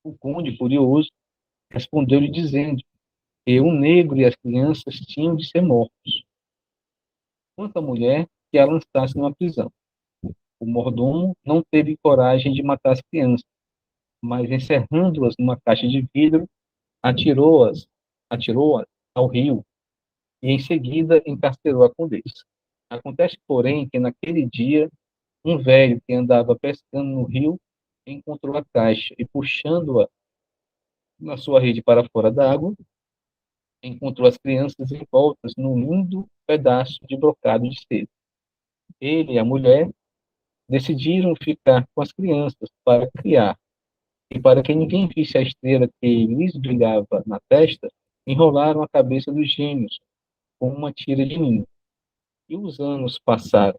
O conde, curioso, respondeu-lhe dizendo que o negro e as crianças tinham de ser mortos, quanto à mulher, que a lançasse numa prisão. O mordomo não teve coragem de matar as crianças, mas encerrando-as numa caixa de vidro, atirou-as ao rio e em seguida encarcerou a condessa. Acontece, porém, que naquele dia um velho que andava pescando no rio encontrou a caixa e, puxando-a na sua rede para fora d'água, encontrou as crianças envoltas num lindo pedaço de brocado de seda. Ele e a mulher decidiram ficar com as crianças para criar, e para que ninguém visse a estrela que lhes brilhava na testa, enrolaram a cabeça dos gêmeos com uma tira de linho. E os anos passaram.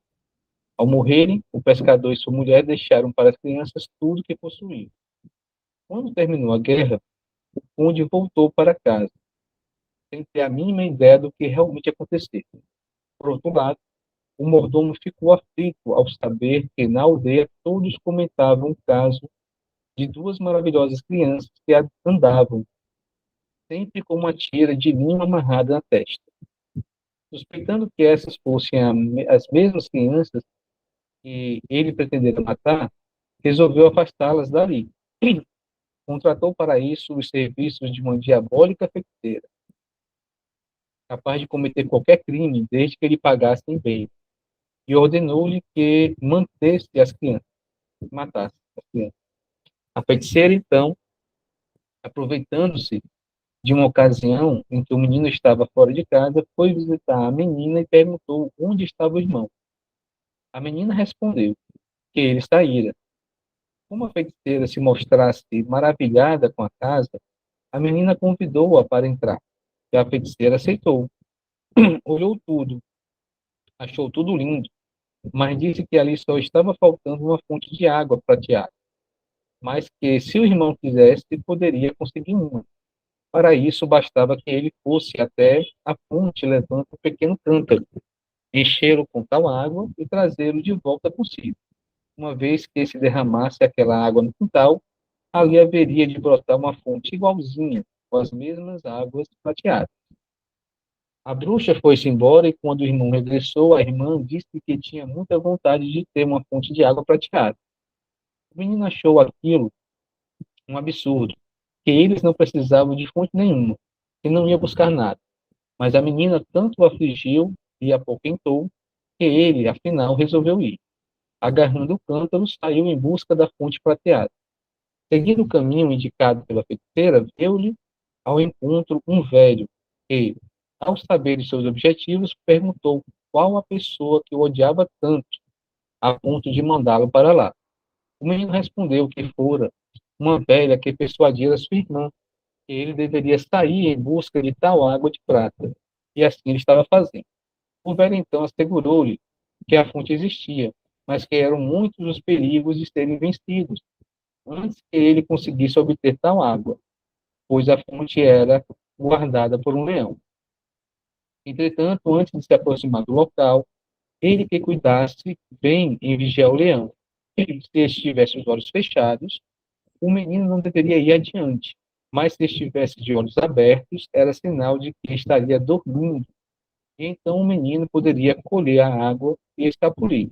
Ao morrerem, o pescador e sua mulher deixaram para as crianças tudo que possuíam. Quando terminou a guerra, o conde voltou para casa, sem ter a mínima ideia do que realmente aconteceu. Por outro lado, o mordomo ficou aflito ao saber que na aldeia todos comentavam o caso de duas maravilhosas crianças que andavam, sempre com uma tira de linho amarrada na testa. Suspeitando que essas fossem as mesmas crianças que ele pretendera matar, resolveu afastá-las dali. Contratou para isso os serviços de uma diabólica feiticeira, capaz de cometer qualquer crime desde que ele pagasse em bem, e ordenou-lhe que mantesse as crianças, matasse as crianças. A feiticeira, então, aproveitando-se de uma ocasião em que o menino estava fora de casa, foi visitar a menina e perguntou onde estava o irmão. A menina respondeu que ele saíra. Como a feiticeira se mostrasse maravilhada com a casa, a menina convidou-a para entrar, e a feiticeira aceitou. Olhou tudo, achou tudo lindo, mas disse que ali só estava faltando uma fonte de água prateada, mas que, se o irmão quisesse, poderia conseguir uma. Para isso, bastava que ele fosse até a fonte levando um pequeno cântaro, enchê-lo com tal água e trazê-lo de volta consigo. Uma vez que se derramasse aquela água no quintal, ali haveria de brotar uma fonte igualzinha, com as mesmas águas prateadas. A bruxa foi-se embora e, quando o irmão regressou, a irmã disse que tinha muita vontade de ter uma fonte de água prateada. O menino achou aquilo um absurdo, que eles não precisavam de fonte nenhuma, e não ia buscar nada. Mas a menina tanto o afligiu e apoquentou, que ele, afinal, resolveu ir. Agarrando o cântaro, saiu em busca da fonte prateada. Seguindo o caminho indicado pela feiticeira, veio-lhe ao encontro um velho, que, ao saber de seus objetivos, perguntou qual a pessoa que o odiava tanto, a ponto de mandá-lo para lá. O menino respondeu que fora uma velha que persuadira sua irmã que ele deveria sair em busca de tal água de prata, e assim ele estava fazendo. O velho então assegurou-lhe que a fonte existia, mas que eram muitos os perigos de serem vencidos antes que ele conseguisse obter tal água, pois a fonte era guardada por um leão. Entretanto, antes de se aproximar do local, ele que cuidasse bem em vigiar o leão. Se estivesse os olhos fechados, o menino não deveria ir adiante, mas se estivesse de olhos abertos, era sinal de que estaria dormindo, e então o menino poderia colher a água e escapulir,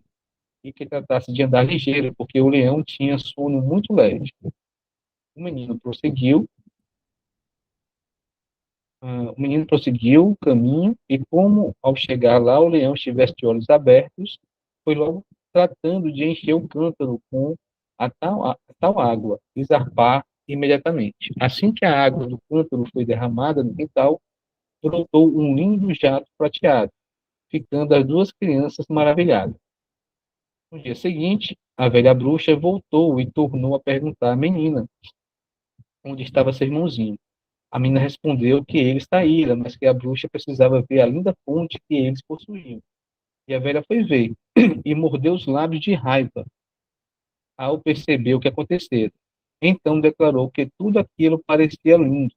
e que tratasse de andar ligeiro, porque o leão tinha sono muito leve. O menino prosseguiu, o menino prosseguiu o caminho, e como ao chegar lá o leão estivesse de olhos abertos, foi logo tratando de encher o cântaro com a tal água e zarpar imediatamente. Assim que a água do cântaro foi derramada no quintal, brotou um lindo jato prateado, ficando as duas crianças maravilhadas. No dia seguinte, a velha bruxa voltou e tornou a perguntar à menina onde estava seu irmãozinho. A menina respondeu que ele saíra, mas que a bruxa precisava ver a linda fonte que eles possuíam. E a velha foi ver e mordeu os lábios de raiva ao perceber o que acontecera. Então declarou que tudo aquilo parecia lindo,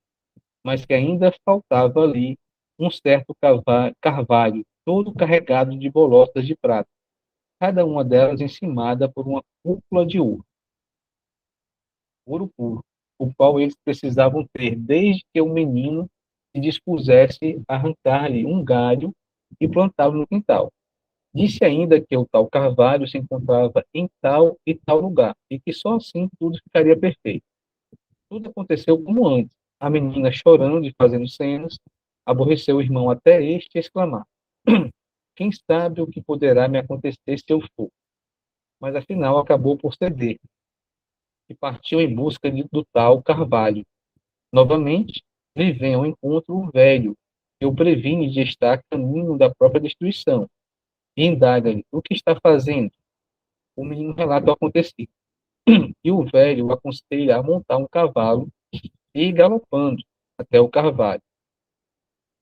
mas que ainda faltava ali um certo carvalho, todo carregado de bolotas de prata, cada uma delas encimada por uma cúpula de ouro puro, o qual eles precisavam ter desde que o menino se dispusesse a arrancar-lhe um galho e plantá-lo no quintal. Disse ainda que o tal carvalho se encontrava em tal e tal lugar, e que só assim tudo ficaria perfeito. Tudo aconteceu como antes. A menina, chorando e fazendo cenas, aborreceu o irmão até este exclamar: quem sabe o que poderá me acontecer se eu for? Mas afinal acabou por ceder, e partiu em busca do tal carvalho. Novamente, lhe vem ao encontro o velho, que o previne de estar a caminho da própria destruição, e indaga-lhe: o que está fazendo? O menino relata o acontecido. E o velho o aconselha a montar um cavalo e ir galopando até o carvalho.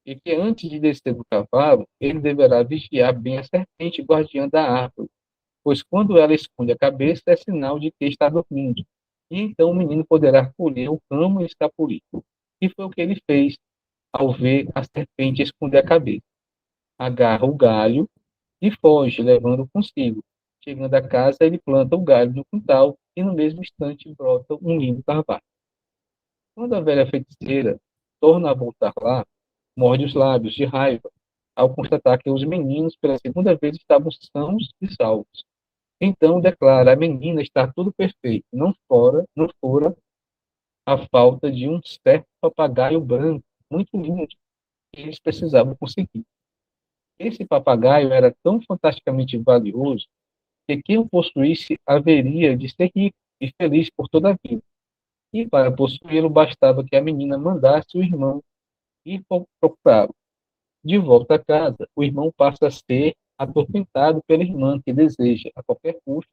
E que antes de descer do cavalo, ele deverá vigiar bem a serpente guardiã da árvore, pois quando ela esconde a cabeça é sinal de que está dormindo. E então o menino poderá colher o ramo e escapulir. E foi o que ele fez ao ver a serpente esconder a cabeça. Agarra o galho e foge, levando consigo. Chegando a casa, ele planta o galho no quintal e no mesmo instante brota um lindo carvalho. Quando a velha feiticeira torna a voltar lá, morde os lábios de raiva ao constatar que os meninos pela segunda vez estavam sãos e salvos. Então declara: a menina está tudo perfeito, não fora a falta de um certo papagaio branco, muito lindo, que eles precisavam conseguir. Esse papagaio era tão fantasticamente valioso que quem o possuísse haveria de ser rico e feliz por toda a vida. E para possuí-lo bastava que a menina mandasse o irmão ir procurá-lo. De volta a casa, o irmão passa a ser atormentado pela irmã que deseja, a qualquer custo,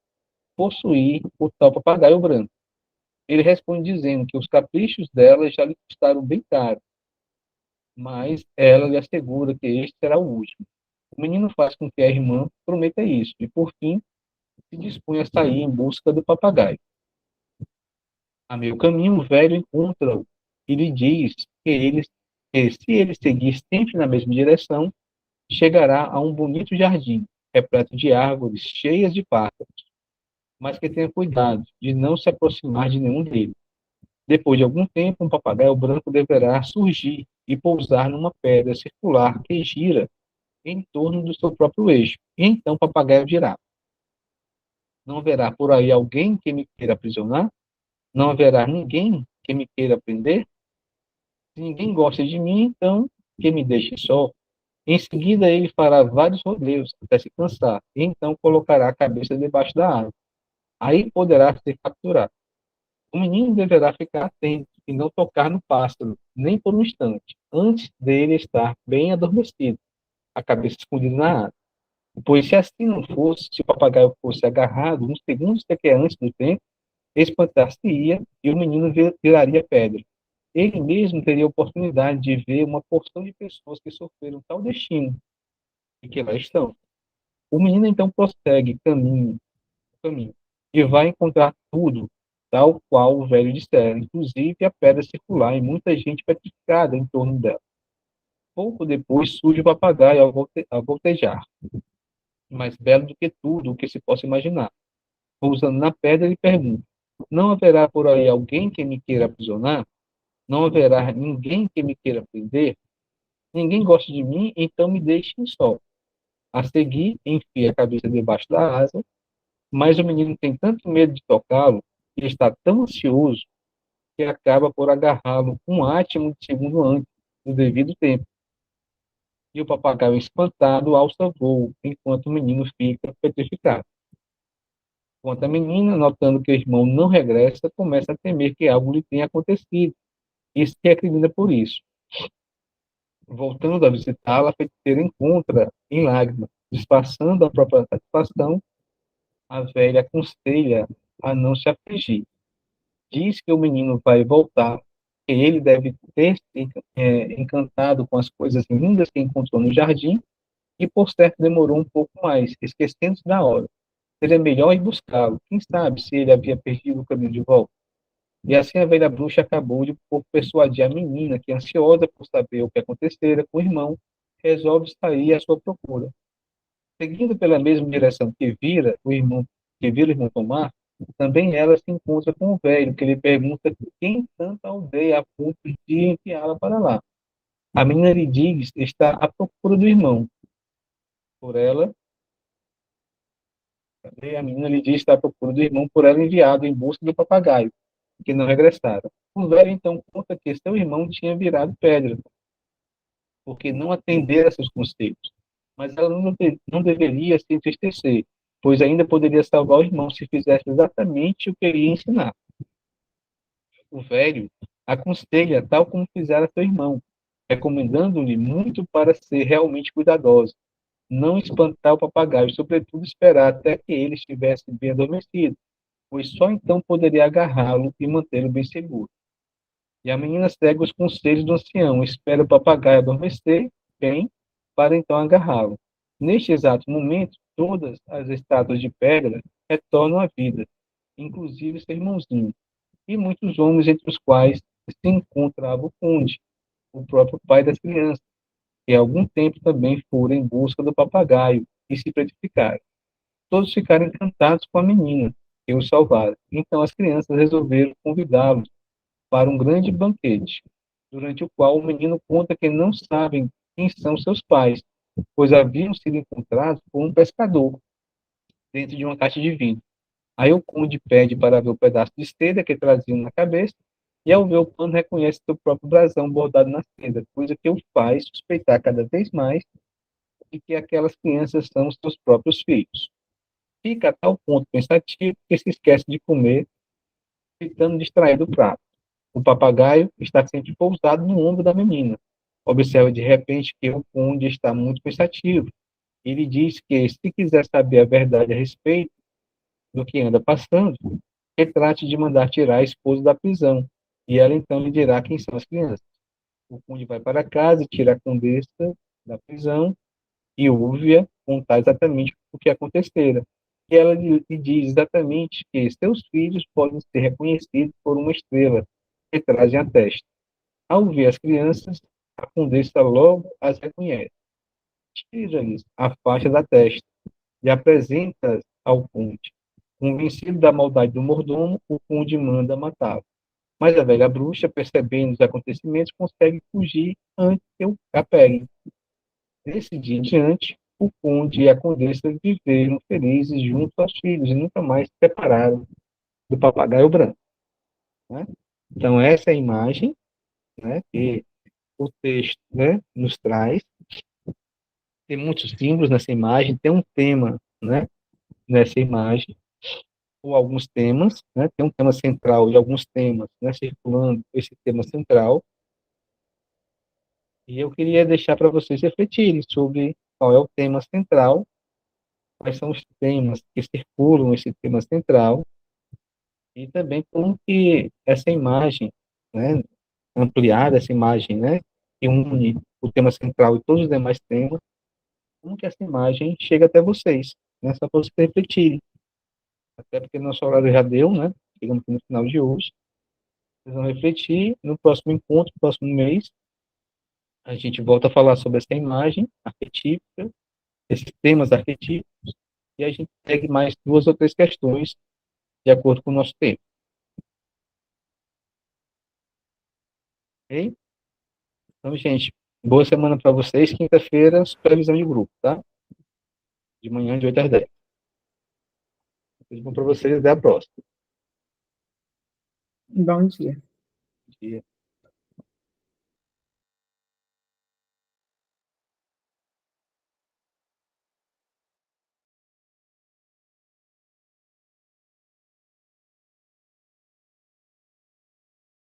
possuir o tal papagaio branco. Ele responde dizendo que os caprichos dela já lhe custaram bem caro, mas ela lhe assegura que este será o último. O menino faz com que a irmã prometa isso e, por fim, se dispõe a sair em busca do papagaio. A meio caminho, o velho encontra-o e lhe diz que se ele seguir sempre na mesma direção, chegará a um bonito jardim, repleto de árvores cheias de pássaros, mas que tenha cuidado de não se aproximar de nenhum deles. Depois de algum tempo, um papagaio branco deverá surgir e pousar numa pedra circular que gira em torno do seu próprio eixo. E então o papagaio dirá: não haverá por aí alguém que me queira aprisionar? Não haverá ninguém que me queira prender? Se ninguém gosta de mim, então que me deixe só. Em seguida, ele fará vários rodeios até se cansar, e então colocará a cabeça debaixo da árvore. Aí poderá ser capturado. O menino deverá ficar atento e não tocar no pássaro, nem por um instante, antes dele estar bem adormecido, a cabeça escondida na árvore. Pois se assim não fosse, se o papagaio fosse agarrado uns segundos sequer antes do tempo, espantar-se-ia e o menino viraria pedra. Ele mesmo teria a oportunidade de ver uma porção de pessoas que sofreram tal destino e que lá estão. O menino então prossegue caminho e vai encontrar tudo tal qual o velho dissera, inclusive a pedra circular e muita gente petrificada em torno dela. Pouco depois surge o papagaio a voltejar, mais belo do que tudo o que se possa imaginar. Pousando na pedra, ele pergunta: não haverá por aí alguém que me queira aprisionar? Não haverá ninguém que me queira prender? Ninguém gosta de mim, então me deixem só. A seguir, enfia a cabeça debaixo da asa, mas o menino tem tanto medo de tocá-lo e está tão ansioso que acaba por agarrá-lo um átimo de segundo antes do devido tempo. E o papagaio espantado alça voo, enquanto o menino fica petrificado. Enquanto a menina, notando que o irmão não regressa, começa a temer que algo lhe tenha acontecido e se recrimina por isso. Voltando a visitá-la, a feiticeira encontra em lágrimas, disfarçando a própria satisfação. A velha aconselha a não se afligir. Diz que o menino vai voltar, que ele deve ter se encantado com as coisas lindas que encontrou no jardim e, por certo, demorou um pouco mais, esquecendo-se da hora. Seria melhor ir buscá-lo. Quem sabe se ele havia perdido o caminho de volta. E assim a velha bruxa acabou de por persuadir a menina, que, ansiosa por saber o que acontecera com o irmão, resolve sair à sua procura. Seguindo pela mesma direção que vira o irmão tomar, também ela se encontra com o velho, que lhe pergunta quem tanta aldeia a ponto de enviá-la para lá. A menina lhe diz estar à procura do irmão. Por ela, a menina lhe diz estar à procura do irmão por ela enviado em busca do papagaio, que não regressara. O velho então conta que seu irmão tinha virado pedra, porque não atendera a seus conselhos. Mas ela não deveria se entristecer, pois ainda poderia salvar o irmão se fizesse exatamente o que ele ia ensinar. O velho aconselha tal como fizera seu irmão, recomendando-lhe muito para ser realmente cuidadosa, não espantar o papagaio, sobretudo esperar até que ele estivesse bem adormecido, pois só então poderia agarrá-lo e mantê-lo bem seguro. E a menina segue os conselhos do ancião, espera o papagaio adormecer bem, para então agarrá-lo. Neste exato momento, todas as estátuas de pedra retornam à vida, inclusive seu irmãozinho, e muitos homens, entre os quais se encontrava o conde, o próprio pai das crianças, que há algum tempo também foram em busca do papagaio e se petrificaram. Todos ficaram encantados com a menina que os salvara. Então as crianças resolveram convidá-los para um grande banquete, durante o qual o menino conta que não sabem quem são seus pais, pois haviam sido encontrados por um pescador dentro de uma caixa de vinho. Aí o conde pede para ver o pedaço de seda que traziam na cabeça, e ao ver o pano reconhece seu próprio brasão bordado na seda, coisa que o faz suspeitar cada vez mais de que aquelas crianças são os seus próprios filhos. Fica a tal ponto pensativo que se esquece de comer, ficando distraído do prato. O papagaio está sempre pousado no ombro da menina. Observa de repente que o conde está muito pensativo. Ele diz que, se quiser saber a verdade a respeito do que anda passando, que trate de mandar tirar a esposa da prisão, e ela então lhe dirá quem são as crianças. O conde vai para casa e tira a condessa da prisão e ouve-a contar exatamente o que acontecera. E ela lhe diz exatamente que seus filhos podem ser reconhecidos por uma estrela que trazem à testa. Ao ver as crianças, a condessa logo as reconhece. Tira-lhes a faixa da testa e apresenta-as ao conde. Convencido da maldade do mordomo, o conde manda matá-lo. Mas a velha bruxa, percebendo os acontecimentos, consegue fugir antes que eu a pegue. Nesse dia em diante, o conde e a condessa viveram felizes junto aos filhos e nunca mais se separaram do papagaio branco, né? Então, essa é a imagem, né, que o texto, né, nos traz. Tem muitos símbolos nessa imagem, tem um tema, né, nessa imagem, ou alguns temas, né, tem um tema central e alguns temas, né, circulando esse tema central. E eu queria deixar para vocês refletirem sobre qual é o tema central, quais são os temas que circulam esse tema central, e também como que essa imagem, né, ampliada, essa imagem, né, que une o tema central e todos os demais temas, como que essa imagem chega até vocês, né, só para vocês refletirem. Até porque nosso horário já deu, né, chegamos aqui no final de hoje. Vocês vão refletir, no próximo encontro, no próximo mês, a gente volta a falar sobre essa imagem arquetípica, esses temas arquetípicos, e a gente segue mais 2 ou 3 questões de acordo com o nosso tempo. Ok? Então, gente, boa semana para vocês. Quinta-feira, supervisão de grupo, tá? De manhã, de 8 às 10. Tudo bom para vocês. Até a próxima. Bom dia. Bom dia.